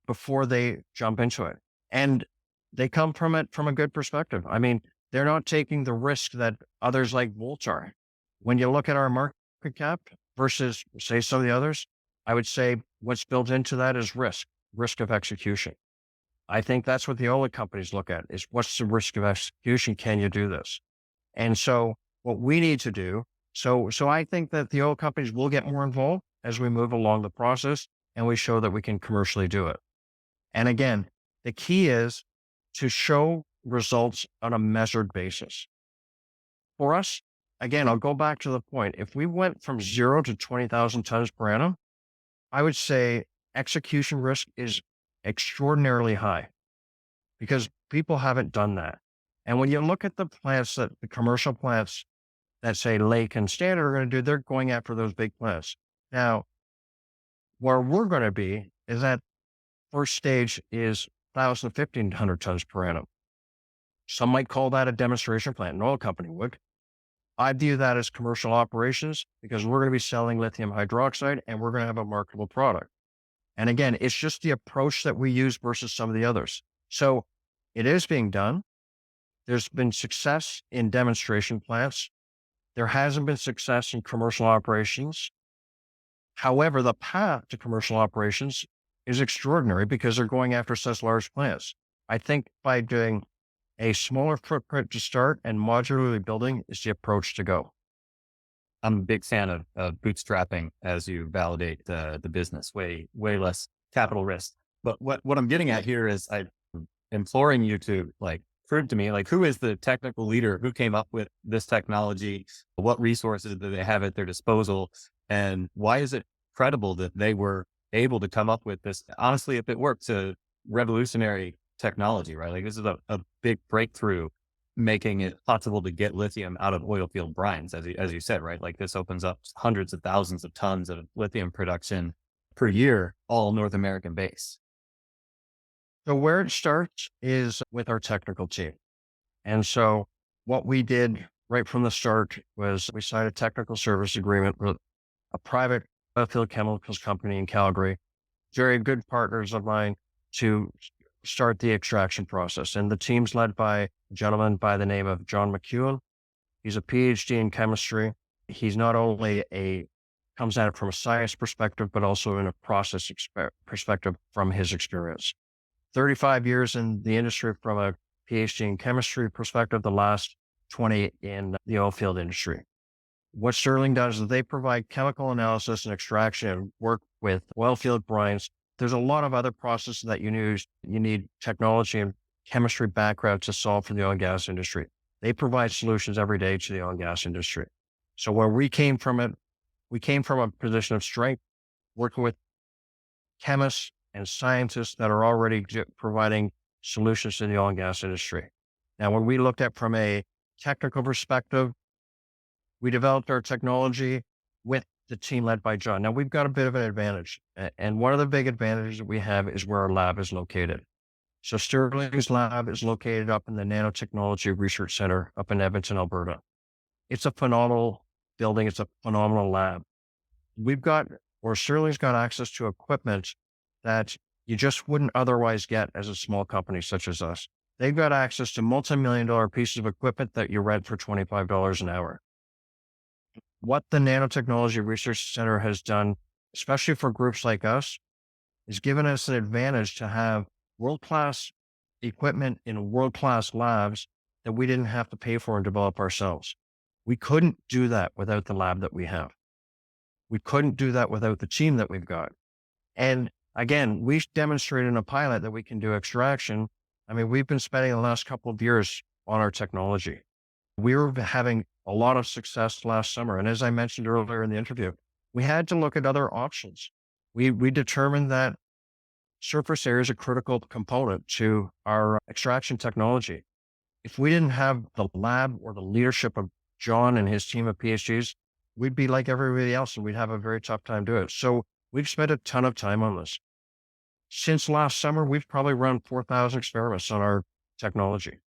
before they jump into it. And they come from it from a good perspective. I mean, they're not taking the risk that others like Volt are. When you look at our market cap versus, say, some of the others, I would say what's built into that is risk of execution. I think that's what the oil companies look at is what's the risk of execution? Can you do this? And so what we need to do, so I think that the oil companies will get more involved as we move along the process and we show that we can commercially do it. And again, the key is to show results on a measured basis. For us, again, I'll go back to the point. If we went from 0 to 20,000 tons per annum, I would say execution risk is extraordinarily high because people haven't done that. And when you look at the commercial plants that say Lake and Standard are going to do, they're going after those big plants. Now, where we're going to be is that first stage is 1,000 to 1,500 tons per annum. Some might call that a demonstration plant. An oil company would. I view that as commercial operations because we're going to be selling lithium hydroxide and we're going to have a marketable product. And again, it's just the approach that we use versus some of the others. So it is being done. There's been success in demonstration plants. There hasn't been success in commercial operations. However, the path to commercial operations is extraordinary because they're going after such large plants. I think by doing a smaller footprint to start and modularly building is the approach to go. I'm a big fan of bootstrapping as you validate the business, way less capital risk. But what I'm getting at here is I'm imploring you to like prove to me, like, who is the technical leader who came up with this technology? What resources do they have at their disposal? And why is it credible that they were able to come up with this? Honestly, if it works, a revolutionary technology, right? Like this is a big breakthrough, making it possible to get lithium out of oil field brines, as you said, right? Like this opens up hundreds of thousands of tons of lithium production per year, all North American base. So where it starts is with our technical team. And so what we did right from the start was we signed a technical service agreement with a private field chemicals company in Calgary, very good partners of mine, to start the extraction process. And the team's led by a gentleman by the name of John McEwen. He's a PhD in chemistry. He's not only comes at it from a science perspective, but also in a process perspective from his experience. 35 years in the industry from a PhD in chemistry perspective, the last 20 in the oil field industry. What Sterling does is they provide chemical analysis and extraction, work with oil field brines. There's a lot of other processes that you use. You need technology and chemistry background to solve for the oil and gas industry. They provide solutions every day to the oil and gas industry. So where we came from a position of strength, working with chemists and scientists that are already providing solutions to the oil and gas industry. Now, when we looked at from a technical perspective, we developed our technology with the team led by John. Now, we've got a bit of an advantage. And one of the big advantages that we have is where our lab is located. So Sterling's lab is located up in the Nanotechnology Research Center up in Edmonton, Alberta. It's a phenomenal building. It's a phenomenal lab. Sterling's got access to equipment that you just wouldn't otherwise get as a small company such as us. They've got access to multi-million-dollar pieces of equipment that you rent for $25 an hour. What the Nanotechnology Research Center has done, especially for groups like us, is given us an advantage to have world-class equipment in world-class labs that we didn't have to pay for and develop ourselves. We couldn't do that without the lab that we have. We couldn't do that without the team that we've got. And again, we demonstrated in a pilot that we can do extraction. I mean, we've been spending the last couple of years on our technology. We were having a lot of success last summer. And as I mentioned earlier in the interview, we had to look at other options. We determined that surface area is a critical component to our extraction technology. If we didn't have the lab or the leadership of John and his team of PhDs, we'd be like everybody else and we'd have a very tough time doing it. So we've spent a ton of time on this. Since last summer, we've probably run 4,000 experiments on our technology.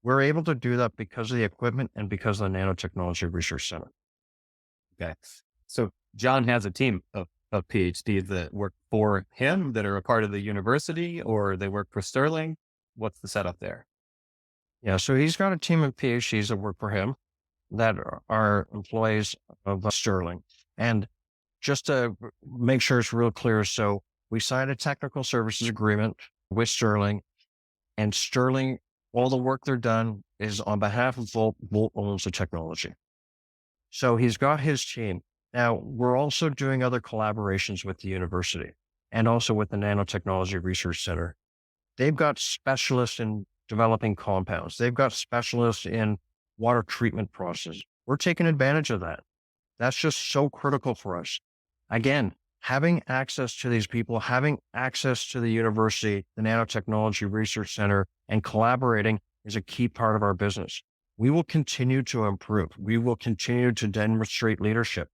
We're able to do that because of the equipment and because of the Nanotechnology Research Center. Okay. So John has a team of PhDs that work for him, that are a part of the university, or they work for Sterling. What's the setup there? Yeah, so he's got a team of PhDs that work for him that are employees of Sterling. And just to make sure it's real clear, so we signed a technical services agreement with Sterling, and Sterling, all the work they're done is on behalf of Volt. Volt owns the technology. So he's got his team. Now, we're also doing other collaborations with the university and also with the Nanotechnology Research Center. They've got specialists in developing compounds. They've got specialists in water treatment processes. We're taking advantage of that. That's just so critical for us. Again, having access to these people, having access to the university, the Nanotechnology Research Center, and collaborating is a key part of our business. We will continue to improve. We will continue to demonstrate leadership.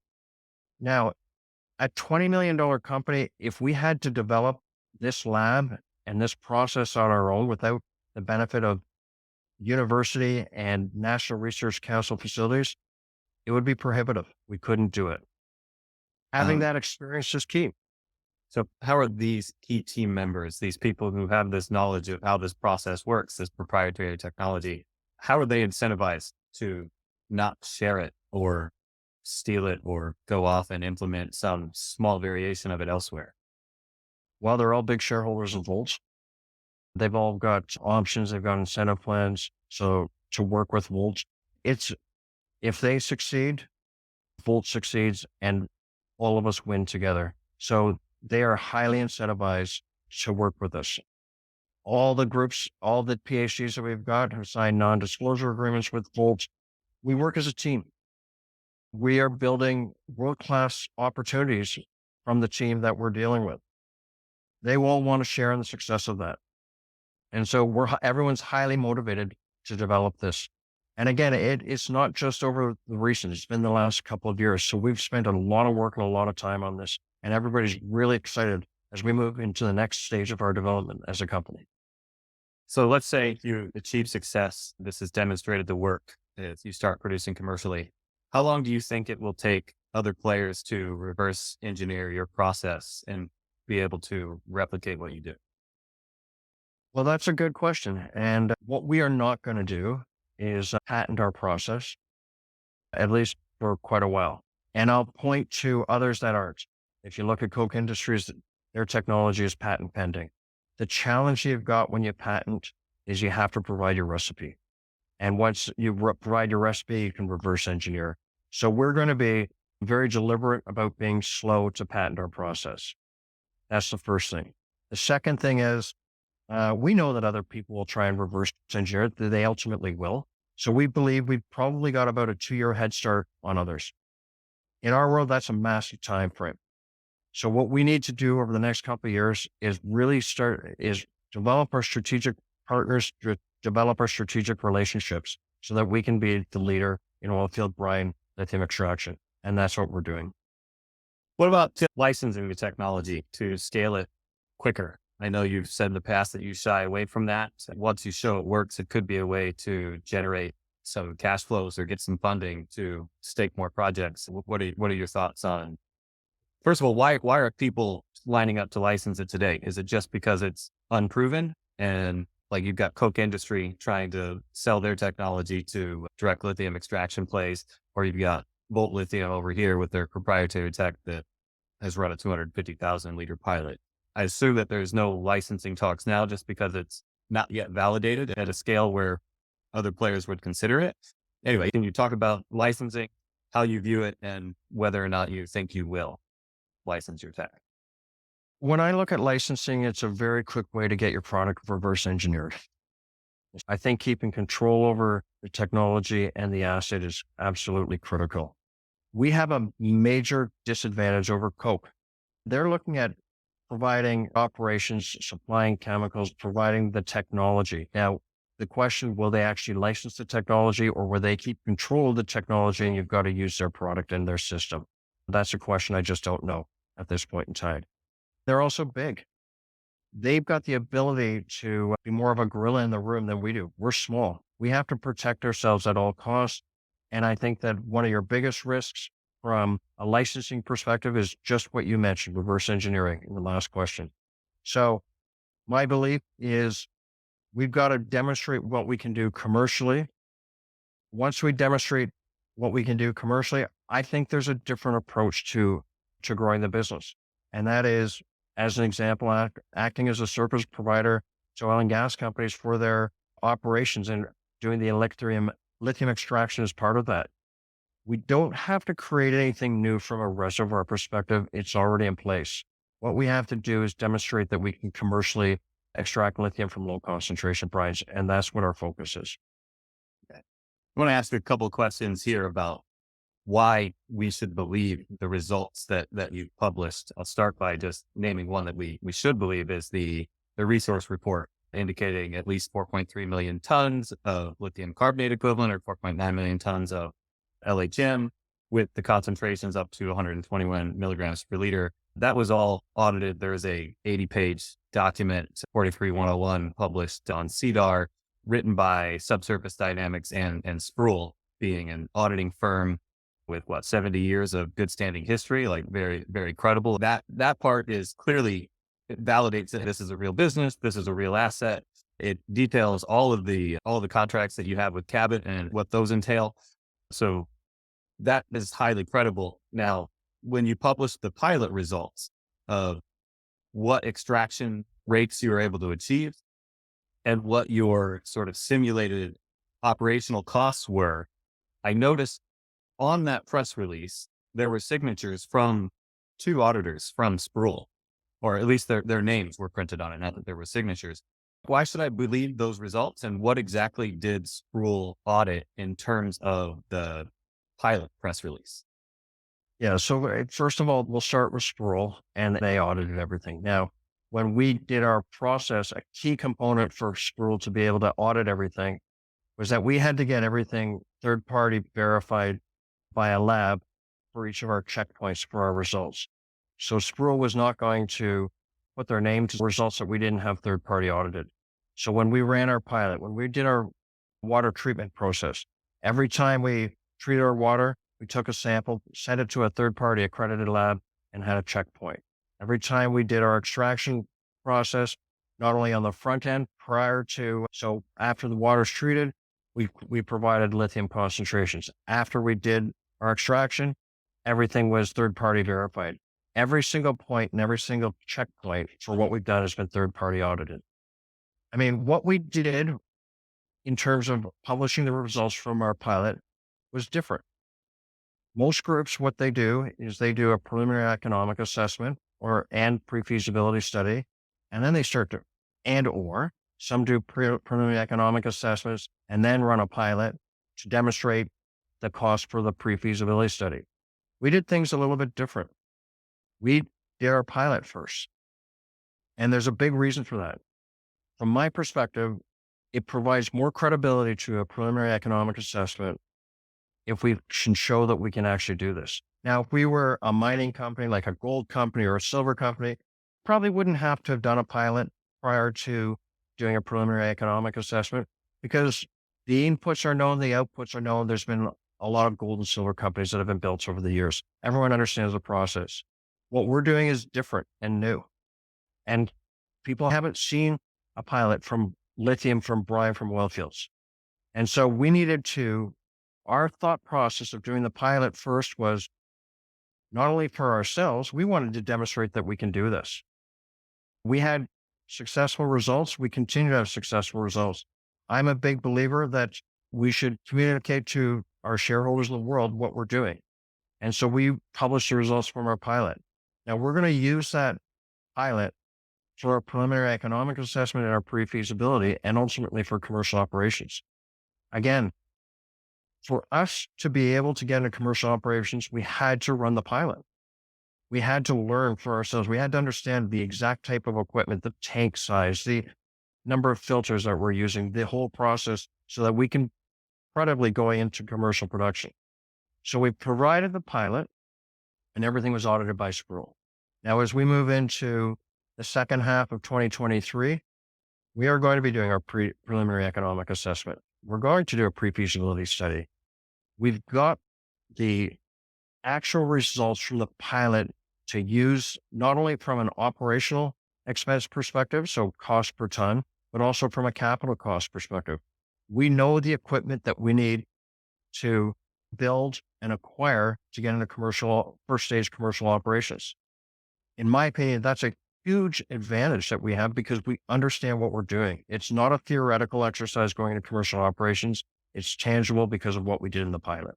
Now, a $20 million company, if we had to develop this lab and this process on our own without the benefit of university and National Research Council facilities, it would be prohibitive. We couldn't do it. Having that experience is key. So how are these key team members, these people who have this knowledge of how this process works, this proprietary technology, how are they incentivized to not share it or steal it or go off and implement some small variation of it elsewhere? Well, they're all big shareholders of Volt. They've all got options. They've got incentive plans. So to work with Volt, if they succeed, Volt succeeds and all of us win together. So they are highly incentivized to work with us. All the groups, all the PhDs that we've got have signed non-disclosure agreements with Volt. We work as a team. We are building world-class opportunities from the team that we're dealing with. They all want to share in the success of that. And so everyone's highly motivated to develop this. And again, it's not just over the recent, it's been the last couple of years. So we've spent a lot of work and a lot of time on this, and everybody's really excited as we move into the next stage of our development as a company. So let's say you achieve success. This has demonstrated the work as you start producing commercially. How long do you think it will take other players to reverse engineer your process and be able to replicate what you do? Well, that's a good question. And what we are not going to do is patent our process, at least for quite a while. And I'll point to others that aren't. If you look at Coke Industries, their technology is patent pending. The challenge you've got when you patent is you have to provide your recipe. And once you provide your recipe, you can reverse engineer. So we're going to be very deliberate about being slow to patent our process. That's the first thing. The second thing is, we know that other people will try and reverse engineer it. They ultimately will. So we believe we've probably got about a 2-year head start on others. In our world, that's a massive time frame. So what we need to do over the next couple of years is really develop our strategic partners, develop our strategic relationships so that we can be the leader in oil field brine lithium extraction. And that's what we're doing. What about licensing the technology to scale it quicker? I know you've said in the past that you shy away from that. Once you show it works, it could be a way to generate some cash flows or get some funding to stake more projects. What are your thoughts on? First of all, why are people lining up to license it today? Is it just because it's unproven and like you've got Coke Industry trying to sell their technology to direct lithium extraction plays, or you've got Volt Lithium over here with their proprietary tech that has run a 250,000 liter pilot? I assume that there's no licensing talks now just because it's not yet validated at a scale where other players would consider it. Anyway, can you talk about licensing, how you view it, and whether or not you think you will license your tech? When I look at licensing, it's a very quick way to get your product reverse engineered. I think keeping control over the technology and the asset is absolutely critical. We have a major disadvantage over Coke. They're looking at providing operations, supplying chemicals, providing the technology. Now, the question, will they actually license the technology or will they keep control of the technology and you've got to use their product in their system? That's a question I just don't know at this point in time. They're also big. They've got the ability to be more of a gorilla in the room than we do. We're small. We have to protect ourselves at all costs. And I think that one of your biggest risks from a licensing perspective is just what you mentioned, reverse engineering in the last question. So my belief is we've got to demonstrate what we can do commercially. Once we demonstrate what we can do commercially, I think there's a different approach to growing the business. And that is, as an example, acting as a service provider to oil and gas companies for their operations and doing the lithium extraction as part of that. We don't have to create anything new from a reservoir perspective. It's already in place. What we have to do is demonstrate that we can commercially extract lithium from low concentration brines. And that's what our focus is. Okay. I want to ask you a couple of questions here about why we should believe the results that you've published. I'll start by just naming one that we should believe is the resource report indicating at least 4.3 million tons of lithium carbonate equivalent or 4.9 million tons of LHM with the concentrations up to 121 milligrams per liter. That was all audited. There's a 80-page document, 43101, published on CDAR, written by Subsurface Dynamics and Sproul, being an auditing firm with 70 years of good standing history, like very, very credible. That part is clearly, it validates that this is a real business. This is a real asset. It details all the contracts that you have with Cabot and what those entail. So that is highly credible. Now, when you publish the pilot results of what extraction rates you were able to achieve and what your sort of simulated operational costs were, I noticed on that press release, there were signatures from two auditors from Sproul. or at least their names were printed on it, not that there were signatures. Why should I believe those results? And what exactly did Sproul audit in terms of the pilot press release? Yeah. So first of all, we'll start with Sproul, and they audited everything. Now, when we did our process, a key component for Sproul to be able to audit everything was that we had to get everything third party verified by a lab for each of our checkpoints for our results. So Sproul was not going to put their name to results that we didn't have third party audited. So when we ran our pilot, when we did our water treatment process, every time we treated our water, we took a sample, sent it to a third party accredited lab, and had a checkpoint. Every time we did our extraction process, not only on the front end prior to, so after the water's treated, we provided lithium concentrations. After we did our extraction, everything was third party verified. Every single point and every single checkpoint for what we've done has been third party audited. I mean, what we did in terms of publishing the results from our pilot was different. Most groups, what they do is they do a preliminary economic assessment and pre-feasibility study, and then they start to, or some do preliminary economic assessments and then run a pilot to demonstrate the cost for the pre-feasibility study. We did things a little bit different. We did our pilot first. And there's a big reason for that. From my perspective, it provides more credibility to a preliminary economic assessment if we can show that we can actually do this. Now, if we were a mining company, like a gold company or a silver company, probably wouldn't have to have done a pilot prior to doing a preliminary economic assessment because the inputs are known, the outputs are known. There's been a lot of gold and silver companies that have been built over the years. Everyone understands the process. What we're doing is different and new. And people haven't seen a pilot from lithium, from brine, from oil fields. And so we needed to, our thought process of doing the pilot first was not only for ourselves, we wanted to demonstrate that we can do this. We had successful results. We continue to have successful results. I'm a big believer that we should communicate to our shareholders in the world what we're doing. And so we published the results from our pilot. Now we're going to use that pilot for our preliminary economic assessment and our pre-feasibility and ultimately for commercial operations. Again, for us to be able to get into commercial operations, we had to run the pilot. We had to learn for ourselves. We had to understand the exact type of equipment, the tank size, the number of filters that we're using, the whole process so that we can credibly go into commercial production. So we provided the pilot and everything was audited by Sproul. Now, as we move into the second half of 2023, we are going to be doing our preliminary economic assessment. We're going to do a pre-feasibility study. We've got the actual results from the pilot to use not only from an operational expense perspective, so cost per ton, but also from a capital cost perspective. We know the equipment that we need to build and acquire to get into first stage commercial operations. In my opinion, that's a huge advantage that we have because we understand what we're doing. It's not a theoretical exercise going into commercial operations. It's tangible because of what we did in the pilot.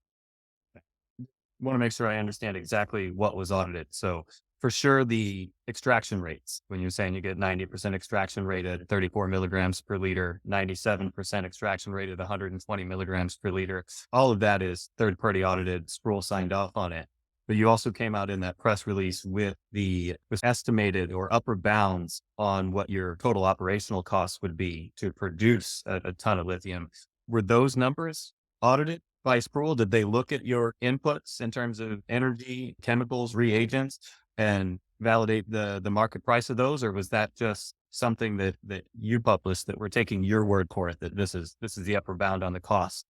I want to make sure I understand exactly what was audited. So for sure, the extraction rates, when you're saying you get 90% extraction rate at 34 milligrams per liter, 97% extraction rate at 120 milligrams per liter, all of that is third-party audited. Sproul signed off on it. But you also came out in that press release with the estimated or upper bounds on what your total operational costs would be to produce a ton of lithium. Were those numbers audited by Sproul? Did they look at your inputs in terms of energy, chemicals, reagents, and validate the market price of those? Or was that just something that you published that we're taking your word for it, that this is the upper bound on the cost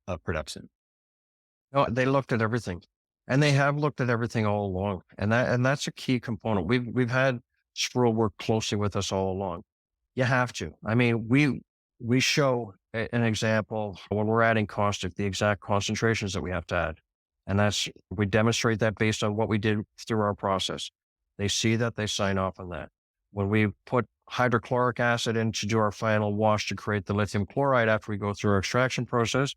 of production? No, they looked at everything. And they have looked at everything all along. And that's a key component. We've had Sproul work closely with us all along. You have to. I mean, we show an example when we're adding caustic, the exact concentrations that we have to add. And we demonstrate that based on what we did through our process. They see that, they sign off on that. When we put hydrochloric acid in to do our final wash to create the lithium chloride after we go through our extraction process,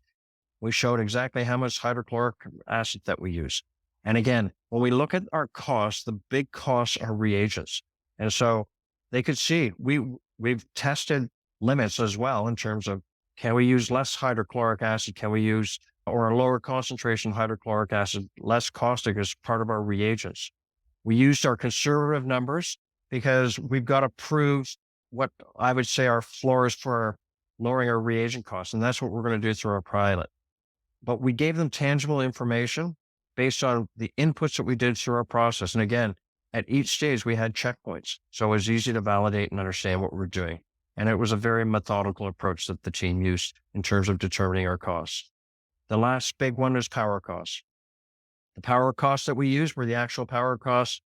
we showed exactly how much hydrochloric acid that we use. And again, when we look at our costs, the big costs are reagents. And so they could see we've tested limits as well in terms of, can we use less hydrochloric acid? Can we use, or a lower concentration hydrochloric acid, less caustic as part of our reagents? We used our conservative numbers because we've got to prove what I would say our floor is for lowering our reagent costs. And that's what we're going to do through our pilot. But we gave them tangible information based on the inputs that we did through our process. And again, at each stage, we had checkpoints. So it was easy to validate and understand what we're doing. And it was a very methodical approach that the team used in terms of determining our costs. The last big one is power costs. The power costs that we used were the actual power costs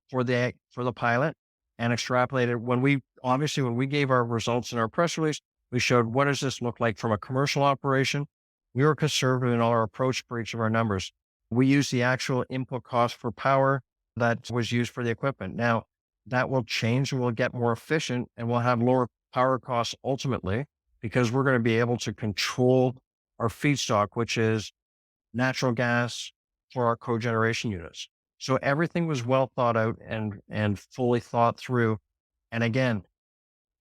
for the pilot, and extrapolated. When we gave our results in our press release, we showed what does this look like from a commercial operation. We were conservative in our approach for each of our numbers. We used the actual input cost for power that was used for the equipment. Now that will change and we'll get more efficient and we'll have lower power costs ultimately, because we're going to be able to control our feedstock, which is natural gas for our cogeneration units. So everything was well thought out and fully thought through. And again,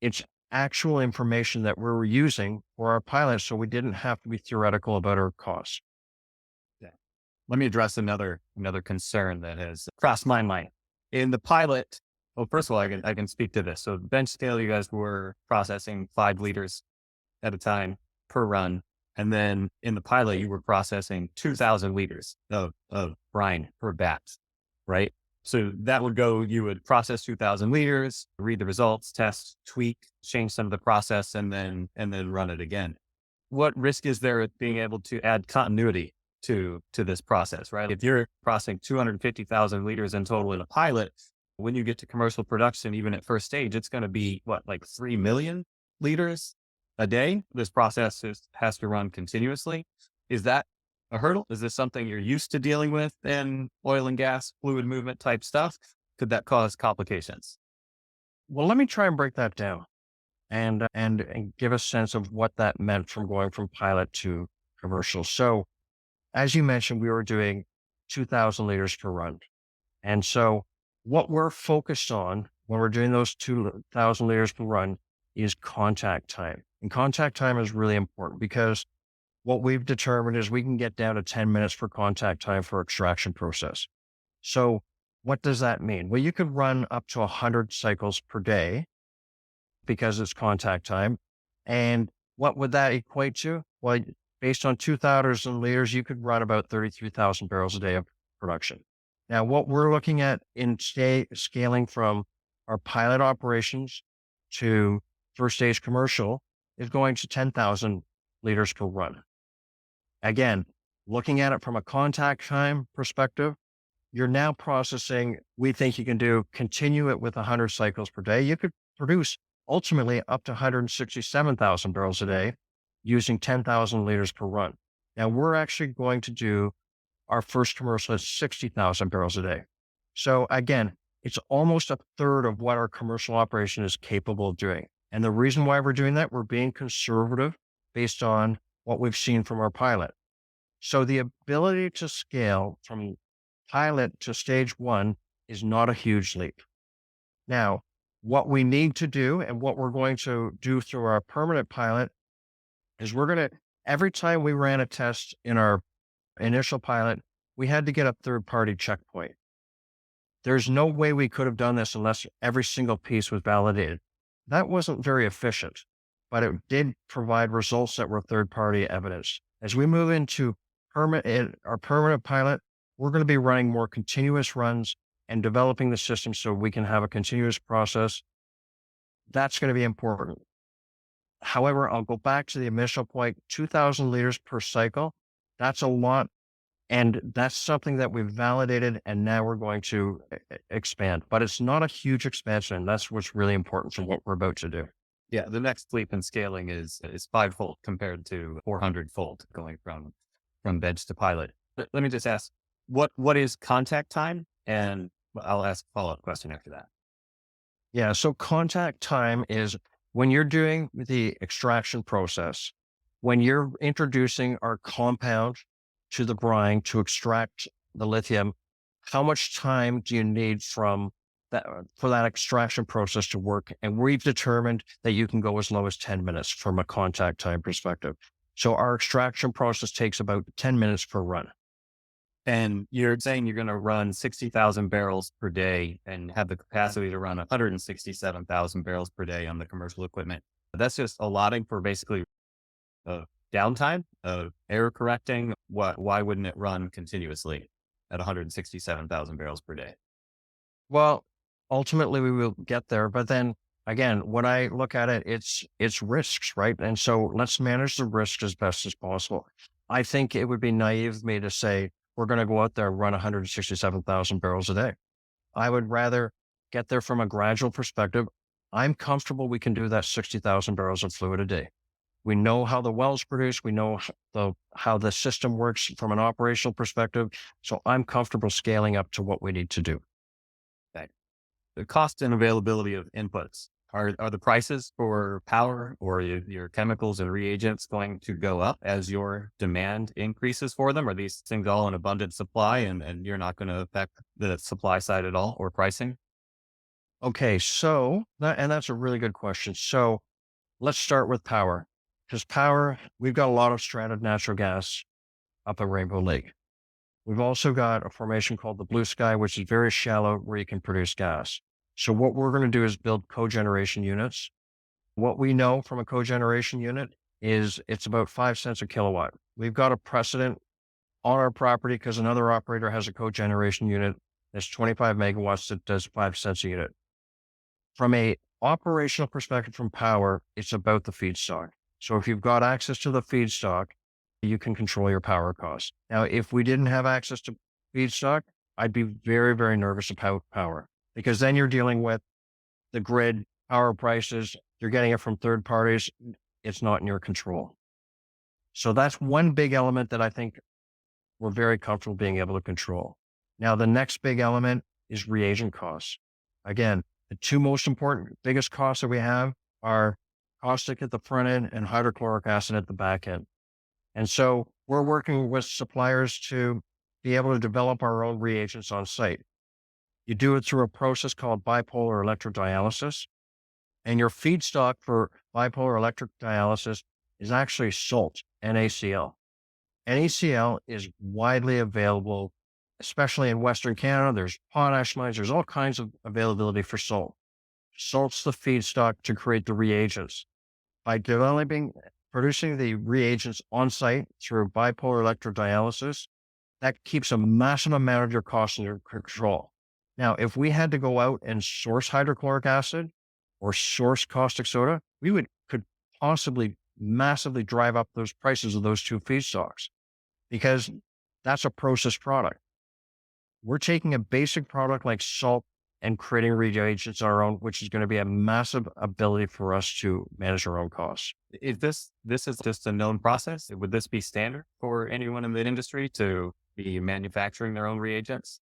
it's actual information that we were using for our pilot, so we didn't have to be theoretical about our costs. Yeah. Let me address another concern that has crossed my mind. In the pilot, well, first of all, I can speak to this. So bench scale, you guys were processing 5 liters at a time per run. And then in the pilot, you were processing 2,000 liters of brine per batch, right? So that would go, you would process 2,000 liters, read the results, test, tweak, change some of the process, and then run it again. What risk is there at being able to add continuity to this process, right? If you're processing 250,000 liters in total in a pilot, when you get to commercial production, even at first stage, it's going to be like 3 million liters a day. This process has to run continuously. Is that a hurdle? Is this something you're used to dealing with in oil and gas, fluid movement type stuff? Could that cause complications? Well, let me try and break that down and give a sense of what that meant from going from pilot to commercial. So as you mentioned, we were doing 2,000 liters per run. And so what we're focused on when we're doing those 2,000 liters per run is contact time. And contact time is really important because what we've determined is we can get down to 10 minutes for contact time for extraction process. So what does that mean? Well, you could run up to 100 cycles per day because it's contact time. And what would that equate to? Well, based on 2,000 liters, you could run about 33,000 barrels a day of production. Now, what we're looking at in scaling from our pilot operations to first stage commercial is going to 10,000 liters per run. Again, looking at it from a contact time perspective, you're now processing, we think you can continue it with 100 cycles per day. You could produce ultimately up to 167,000 barrels a day using 10,000 liters per run. Now we're actually going to do our first commercial at 60,000 barrels a day. So again, it's almost a third of what our commercial operation is capable of doing. And the reason why we're doing that, we're being conservative based on what we've seen from our pilot. So the ability to scale from pilot to stage 1 is not a huge leap. Now, what we need to do and what we're going to do through our permanent pilot is every time we ran a test in our initial pilot, we had to get a third-party checkpoint. There's no way we could have done this unless every single piece was validated. That wasn't very efficient, but it did provide results that were third-party evidence. As we move into our permanent pilot, we're going to be running more continuous runs and developing the system so we can have a continuous process. That's going to be important. However, I'll go back to the initial point, 2,000 liters per cycle. That's a lot. And that's something that we've validated and now we're going to expand, but it's not a huge expansion. And that's what's really important for what we're about to do. Yeah. The next leap in scaling is 5-fold compared to 400-fold going from bench to pilot. Let me just ask, what is contact time? And I'll ask a follow-up question after that. Yeah. So contact time is when you're doing the extraction process, when you're introducing our compound to the brine to extract the lithium, how much time do you need from for that extraction process to work. And we've determined that you can go as low as 10 minutes from a contact time perspective. So our extraction process takes about 10 minutes per run. And you're saying you're going to run 60,000 barrels per day and have the capacity to run 167,000 barrels per day on the commercial equipment. That's just allotting for basically downtime of error correcting. Why wouldn't it run continuously at 167,000 barrels per day? Well, ultimately we will get there, but then again, when I look at it, it's risks, right? And so let's manage the risks as best as possible. I think it would be naive of me to say we're going to go out there and run 167,000 barrels a day. I would rather get there from a gradual perspective. I'm comfortable we can do that 60,000 barrels of fluid a day. We know how the wells produce. We know how the system works from an operational perspective. So I'm comfortable scaling up to what we need to do. Okay. The cost and availability of inputs. Are the prices for power or your chemicals and reagents going to go up as your demand increases for them? Are these things all in abundant supply and you're not going to affect the supply side at all or pricing? Okay, so that's a really good question. So let's start with power. Because power, we've got a lot of stranded natural gas up at Rainbow Lake. We've also got a formation called the Blue Sky, which is very shallow where you can produce gas. So what we're going to do is build cogeneration units. What we know from a cogeneration unit is it's about 5 cents a kilowatt. We've got a precedent on our property because another operator has a cogeneration unit that's 25 megawatts that does 5 cents a unit. From a operational perspective from power, it's about the feedstock. So if you've got access to the feedstock, you can control your power costs. Now, if we didn't have access to feedstock, I'd be very, very nervous about power because then you're dealing with the grid, power prices, you're getting it from third parties. It's not in your control. So that's one big element that I think we're very comfortable being able to control. Now, the next big element is reagent costs. Again, the two most important, biggest costs that we have are caustic at the front end and hydrochloric acid at the back end. And so we're working with suppliers to be able to develop our own reagents on site. You do it through a process called bipolar electrodialysis. And your feedstock for bipolar electric dialysis is actually salt, NaCl. NaCl is widely available, especially in Western Canada. There's potash mines, there's all kinds of availability for salt. Salt's the feedstock to create the reagents. By producing the reagents on site through bipolar electrodialysis, that keeps a massive amount of your costs under control. Now, if we had to go out and source hydrochloric acid or source caustic soda, could possibly massively drive up those prices of those two feedstocks because that's a processed product. We're taking a basic product like salt and creating reagents on our own, which is going to be a massive ability for us to manage our own costs. Is this is just a known process? Would this be standard for anyone in the industry to be manufacturing their own reagents?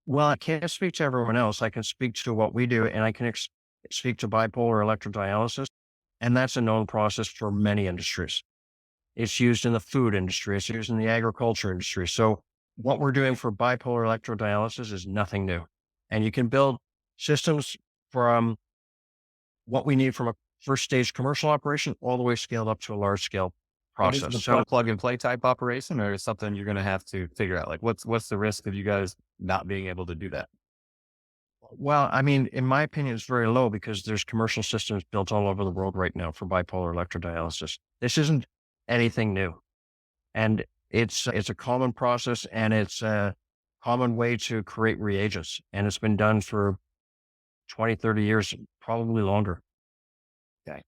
Well, I can't speak to everyone else. I can speak to what we do, and I can speak to bipolar electrodialysis, and that's a known process for many industries. It's used in the food industry. It's used in the agriculture industry. So what we're doing for bipolar electrodialysis is nothing new. And you can build systems from what we need from a first stage commercial operation all the way scaled up to a large scale And is it process. a So, plug and play type operation or is something you're going to have to figure out? Like what's the risk of you guys not being able to do that? well, I mean, in my opinion, it's very low because there's commercial systems built all over the world right now for bipolar electrodialysis. This isn't anything new. And it's a common process and it's a common way to create reagents. And it's been done for 20, 30 years, probably longer. Okay.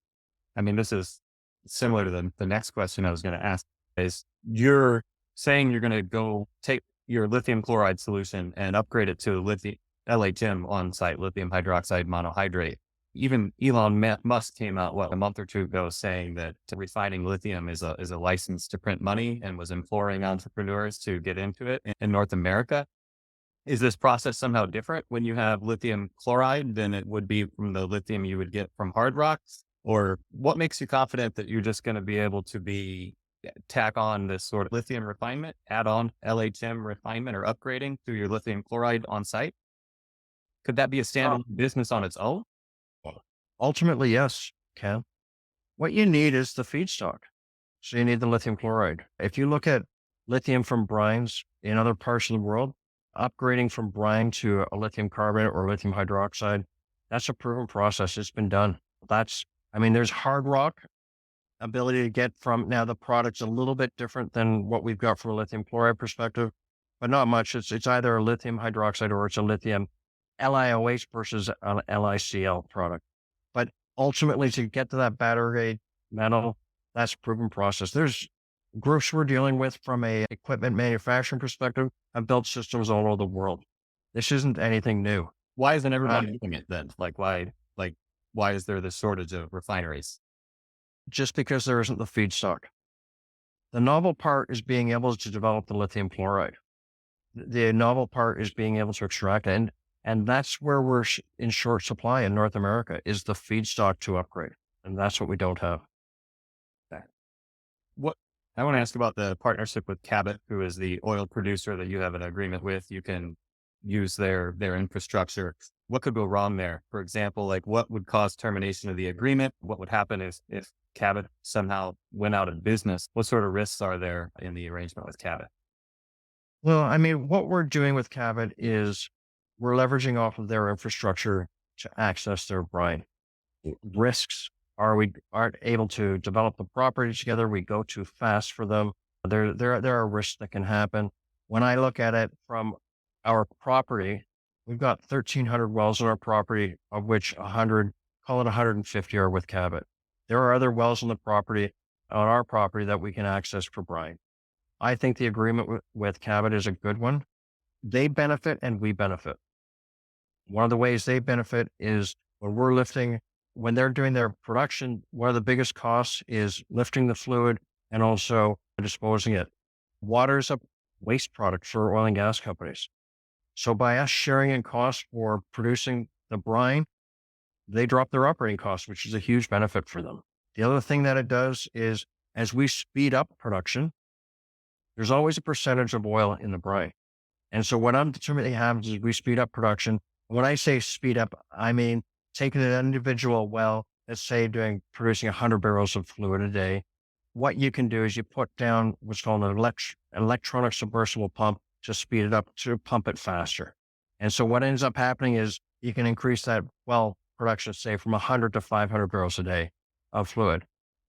I mean, this is similar to the next question I was going to ask is you're saying you're going to go take your lithium chloride solution and upgrade it to lithium LHM on site, lithium hydroxide monohydrate. Even Elon Musk came out, a month or two ago saying that refining lithium is a license to print money and was imploring entrepreneurs to get into it in North America. Is this process somehow different when you have lithium chloride than it would be from the lithium you would get from hard rocks? Or what makes you confident that you're just going to be able to tack on this sort of lithium refinement, add on LHM refinement or upgrading to your lithium chloride on site? Could that be a Uh, standalone business on its own? Ultimately, yes, Ken. What you need is the feedstock. So you need the lithium chloride. If you look at lithium from brines in other parts of the world, upgrading from brine to a lithium carbonate or lithium hydroxide, that's a proven process. It's been done. There's hard rock ability to get from now the product's a little bit different than what we've got from a lithium chloride perspective, but not much. It's either a lithium hydroxide or it's a lithium LiOH versus an LiCl product. But ultimately, to get to that battery grade metal, that's a proven process. There's groups we're dealing with from a equipment manufacturing perspective have built systems all over the world. This isn't anything new. Why isn't Uh, everybody doing it then? Why is there this shortage of refineries? just because there isn't the feedstock. The novel part is being able to develop the lithium chloride. The novel part is being able to extract it. And that's where we're in short supply in North America is the feedstock to upgrade. And that's what we don't have. Okay. What I want to ask about the partnership with Cabot, who is the oil producer that you have an agreement with. You can use their infrastructure. What could go wrong there? For example, like what would cause termination of the agreement? What would happen if Cabot somehow went out of business? What sort of risks are there in the arrangement with Cabot? Well, what we're doing with Cabot is we're leveraging off of their infrastructure to access their brine. Risks are we aren't able to develop the property together. We go too fast for them. There are risks that can happen. When I look at it from our property, we've got 1,300 wells on our property, of which 100, call it 150 are with Cabot. There are other wells on our property that we can access for brine. I think the agreement with Cabot is a good one. They benefit and we benefit. One of the ways they benefit is when they're doing their production, one of the biggest costs is lifting the fluid and also disposing it. Water is a waste product for oil and gas companies. So by us sharing in costs for producing the brine, they drop their operating costs, which is a huge benefit for them. The other thing that it does is as we speed up production, there's always a percentage of oil in the brine. And so what ultimately happens is we speed up production. When I say speed up, I mean taking an individual well, let's say producing 100 barrels of fluid a day. What you can do is you put down what's called an electronic submersible pump to speed it up, to pump it faster. And so what ends up happening is you can increase that well production, say from 100 to 500 barrels a day of fluid.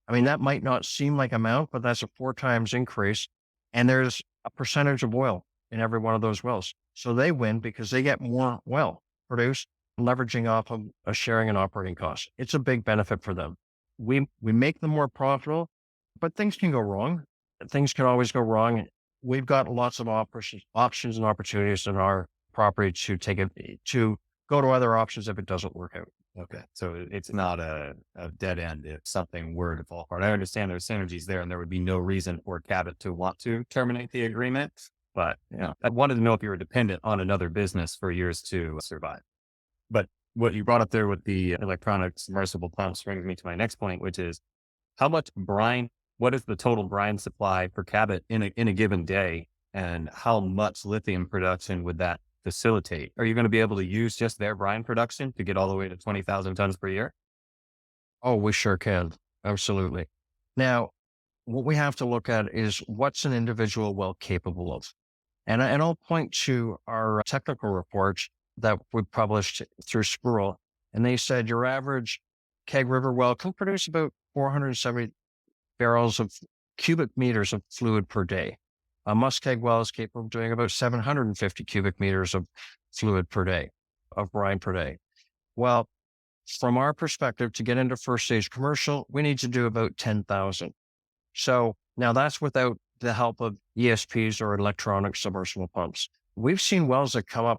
That might not seem like amount, but that's a 4 times increase. And there's a percentage of oil in every one of those wells. So they win because they get more well produced, leveraging off of a sharing and operating costs. It's a big benefit for them. We make them more profitable, but things can go wrong. Things can always go wrong. We've got lots of options and opportunities in our property to go to other options if it doesn't work out. Okay. So it's not a dead end if something were to fall apart. I understand there's synergies there and there would be no reason for Cabot to want to terminate the agreement. But I wanted to know if you were dependent on another business for years to survive. But what you brought up there with the electronic submersible pumps brings me to my next point, which is what is the total brine supply for Cabot in a given day? And how much lithium production would that facilitate? Are you going to be able to use just their brine production to get all the way to 20,000 tons per year? Oh, we sure can. Absolutely. Now, what we have to look at is what's an individual well capable of. And I'll point to our technical reports that we published through Squirrel. And they said your average Keg River well can produce about 470 barrels of cubic meters of fluid per day. A Muskeg well is capable of doing about 750 cubic meters of fluid per day, of brine per day. Well, from our perspective, to get into first stage commercial, we need to do about 10,000. So now that's without the help of ESPs or electronic submersible pumps. We've seen wells that come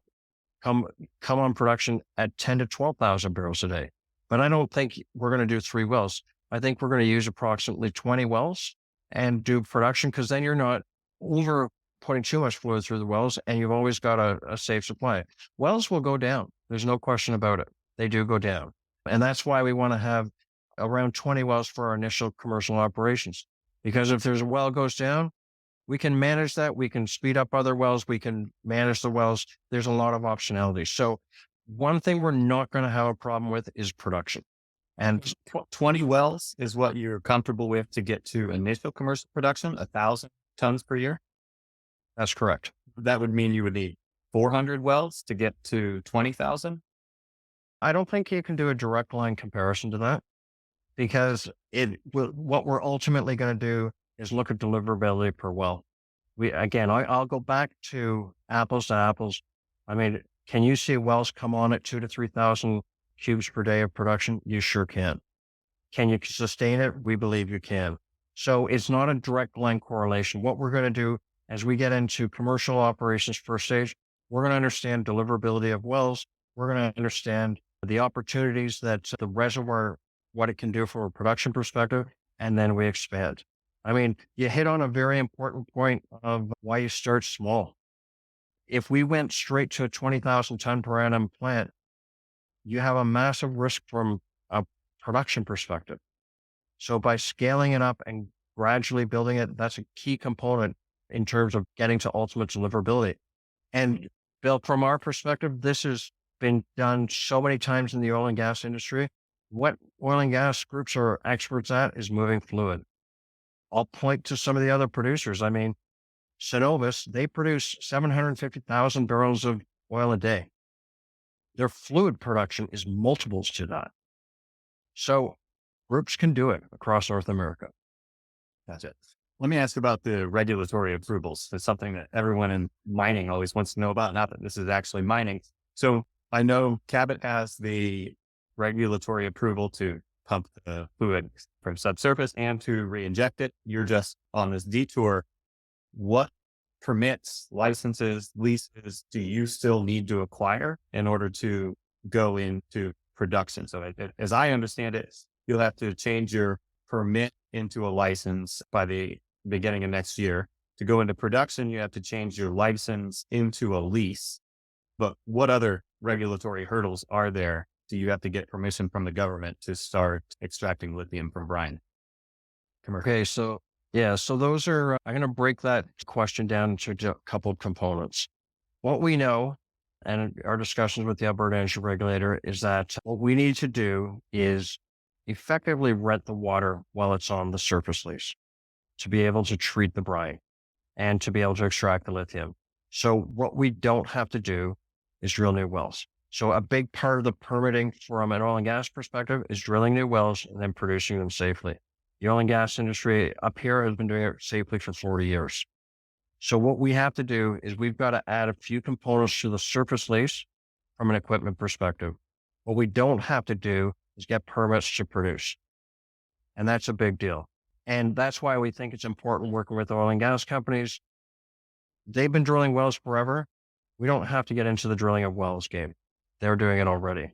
on production at 10 to 12,000 barrels a day. But I don't think we're going to do 3 wells. I think we're going to use approximately 20 wells and do production, because then you're not over putting too much fluid through the wells and you've always got a safe supply. Wells will go down. There's no question about it. They do go down. And that's why we want to have around 20 wells for our initial commercial operations. Because if there's a well goes down, we can manage that. We can speed up other wells. We can manage the wells. There's a lot of optionality. So One thing we're not going to have a problem with is production. And 20 wells is what you're comfortable with to get to initial commercial production, 1,000 tons per year. that's correct. That would mean you would need 400 wells to get to 20,000. I don't think you can do a direct line comparison to that because what we're ultimately going to do is look at deliverability per well. I'll go back to apples. I mean, can you see wells come on at 2 to 3,000 cubes per day of production? You sure can. Can you sustain it? We believe you can. So it's not a direct line correlation. What we're going to do as we get into commercial operations first stage, we're going to understand deliverability of wells. We're going to understand the opportunities that the reservoir, what it can do from a production perspective, and then we expand. I mean, you hit on a very important point of why you start small. If we went straight to a 20,000 ton per annum plant, you have a massive risk from a production perspective. So by scaling it up and gradually building it, that's a key component in terms of getting to ultimate deliverability. And Bill, from our perspective, this has been done so many times in the oil and gas industry. What oil and gas groups are experts at is moving fluid. I'll point to some of the other producers. I mean, Cenovus, they produce 750,000 barrels of oil a day. Their fluid production is multiples to that. So groups can do it across North America. That's it. Let me ask about the regulatory approvals. It's something that everyone in mining always wants to know about. Not that this is actually mining. So I know Cabot has the regulatory approval to pump the fluid from subsurface and to re-inject it. You're just on this detour. What permits, licenses, leases do you still need to acquire in order to go into production? So as I understand it, you'll have to change your permit into a license by the beginning of next year. To go into production, you have to change your license into a lease. But what other regulatory hurdles are there? Do you have to get permission from the government to start extracting lithium from brine? Okay, so those are, I'm going to break that question down into a couple of components. What we know, and our discussions with the Alberta Energy Regulator, is that what we need to do is effectively rent the water while it's on the surface lease to be able to treat the brine and to be able to extract the lithium. So what we don't have to do is drill new wells. So a big part of the permitting from an oil and gas perspective is drilling new wells and then producing them safely. The oil and gas industry up here has been doing it safely for 40 years. So what we have to do is we've got to add a few components to the surface lease from an equipment perspective. What we don't have to do is get permits to produce. And that's a big deal. And that's why we think it's important working with oil and gas companies. They've been drilling wells forever. We don't have to get into the drilling of wells game. They're doing it already.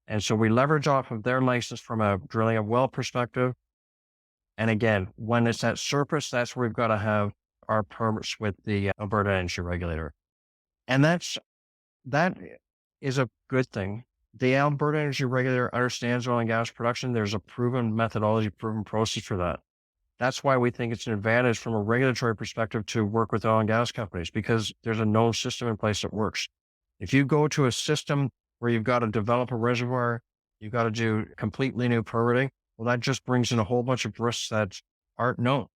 And so we leverage off of their license from a drilling of well perspective. And again, when it's at surface, that's where we've got to have our permits with the Alberta Energy Regulator. And that is a good thing. The Alberta Energy Regulator understands oil and gas production. There's a proven methodology, proven process for that. That's why we think it's an advantage from a regulatory perspective to work with oil and gas companies, because there's a known system in place that works. If you go to a system where you've got to develop a reservoir, you've got to do completely new permitting, well, that just brings in a whole bunch of risks that aren't known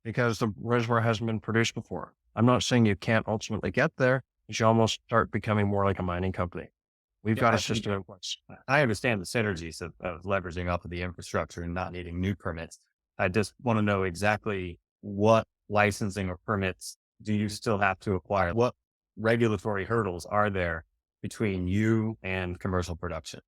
because the reservoir hasn't been produced before. I'm not saying you can't ultimately get there, but you almost start becoming more like a mining company. We've got a system in place. I understand the synergies of leveraging off of the infrastructure and not needing new permits. I just want to know exactly what licensing or permits do you still have to acquire? What regulatory hurdles are there between you and commercial production?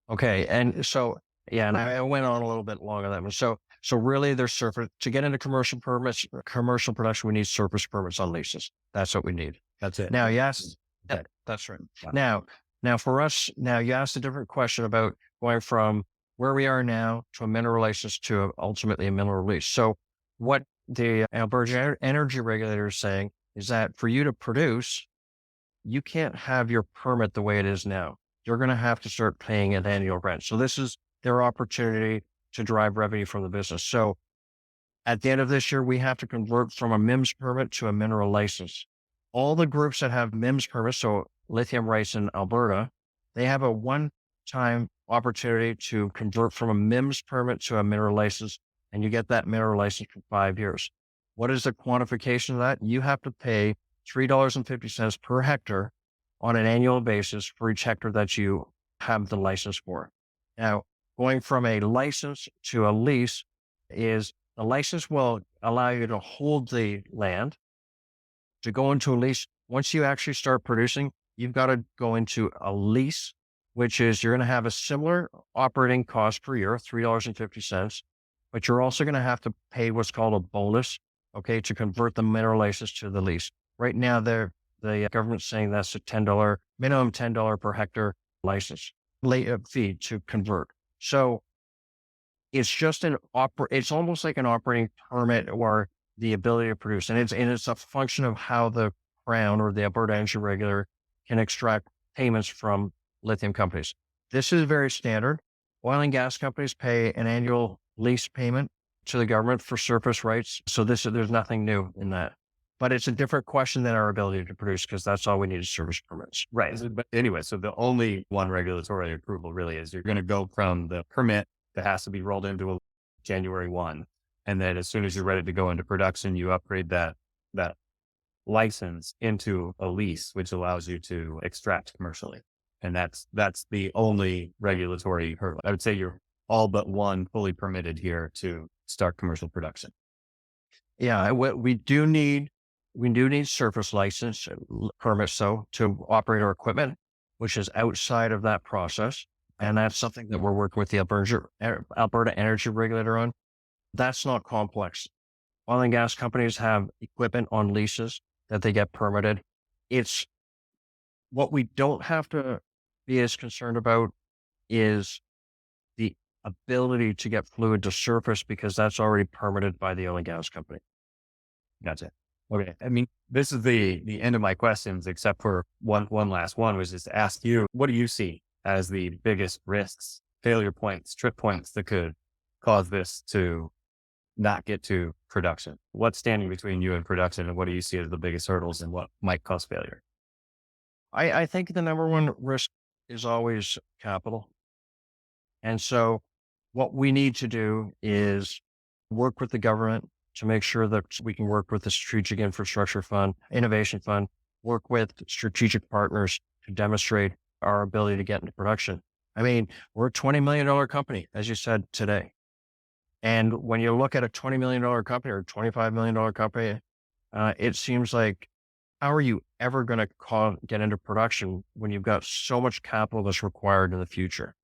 Okay. And so, yeah, and I went on a little bit long on that one. So really there's surface to get into commercial permits, commercial production, we need surface permits on leases. That's what we need. That's it. Now, yes, Okay. that's right. Wow. Now for us, now you asked a different question about going from where we are now to a mineral license to ultimately a mineral lease. So what the Alberta Energy Regulator is saying is that for you to produce, you can't have your permit the way it is now. You're going to have to start paying an annual rent. So this is their opportunity to drive revenue from the business. So at the end of this year, we have to convert from a MIMS permit to a mineral license. All the groups that have MIMS permits, so lithium rights in Alberta, they have a one-time opportunity to convert from a MIMS permit to a mineral license, and you get that mineral license for 5 years. What is the quantification of that? You have to pay $3.50 per hectare on an annual basis for each hectare that you have the license for. Now, going from a license to a lease is the license will allow you to hold the land. To go into a lease, once you actually start producing, you've got to go into a lease, which is you're going to have a similar operating cost per year, $3.50, but you're also going to have to pay what's called a bonus, okay, to convert the mineral license to the lease. Right now, the government's saying that's a minimum $10 per hectare license fee to convert. So it's just it's almost like an operating permit or the ability to produce. And it's a function of how the Crown or the Alberta Energy Regulator can extract payments from lithium companies. This is very standard. Oil and gas companies pay an annual lease payment to the government for surface rights. So there's nothing new in that. But it's a different question than our ability to produce, because that's all we need is service permits. Right. But anyway, so the only one regulatory approval really is you're going to go from the permit that has to be rolled into a January 1. And then as soon as you're ready to go into production, you upgrade that license into a lease, which allows you to extract commercially. And that's the only regulatory hurdle. I would say you're all but one fully permitted here to start commercial production. Yeah, we do need surface license permits, though, to operate our equipment, which is outside of that process. And that's something that we're working with the Alberta Energy Regulator on. That's not complex. Oil and gas companies have equipment on leases that they get permitted. It's what we don't have to be as concerned about is the ability to get fluid to surface, because that's already permitted by the oil and gas company. Gotcha. Okay. I mean, this is the end of my questions, except for one last one, was just to ask you, what do you see as the biggest risks, failure points, trip points that could cause this to not get to production? What's standing between you and production, and what do you see as the biggest hurdles and what might cause failure? I think the number one risk is always capital. And so what we need to do is work with the government to make sure that we can work with the Strategic Infrastructure Fund, Innovation Fund, work with strategic partners to demonstrate our ability to get into production. I mean, we're a $20 million company, as you said today. And when you look at a $20 million company or a $25 million company, it seems like, how are you ever going to get into production when you've got so much capital that's required in the future?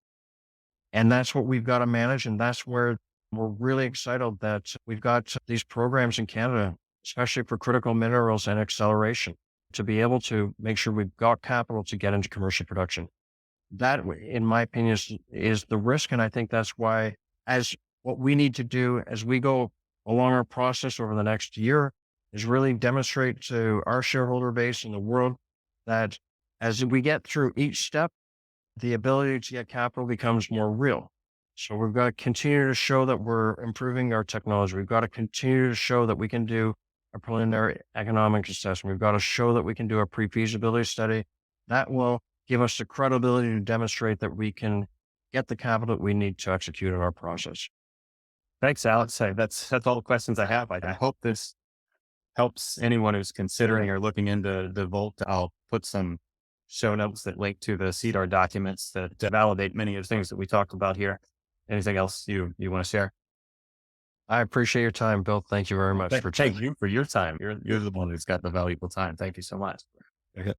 And that's what we've got to manage. And that's where we're really excited that we've got these programs in Canada, especially for critical minerals and acceleration, to be able to make sure we've got capital to get into commercial production. That, in my opinion, is the risk. And I think that's why, as what we need to do as we go along our process over the next year, is really demonstrate to our shareholder base in the world that as we get through each step, the ability to get capital becomes more real. So we've got to continue to show that we're improving our technology. We've got to continue to show that we can do a preliminary economic assessment. We've got to show that we can do a pre-feasibility study. That will give us the credibility to demonstrate that we can get the capital that we need to execute on our process. Thanks, Alex. That's all the questions I have. I hope this helps anyone who's considering or looking into the Volt. I'll put some show notes that link to the CDR documents that validate many of the things that we talked about here. Anything else you want to share? I appreciate your time, Bill. Thank you very much Thank you for your time. You're the one who's got the valuable time. Thank you so much.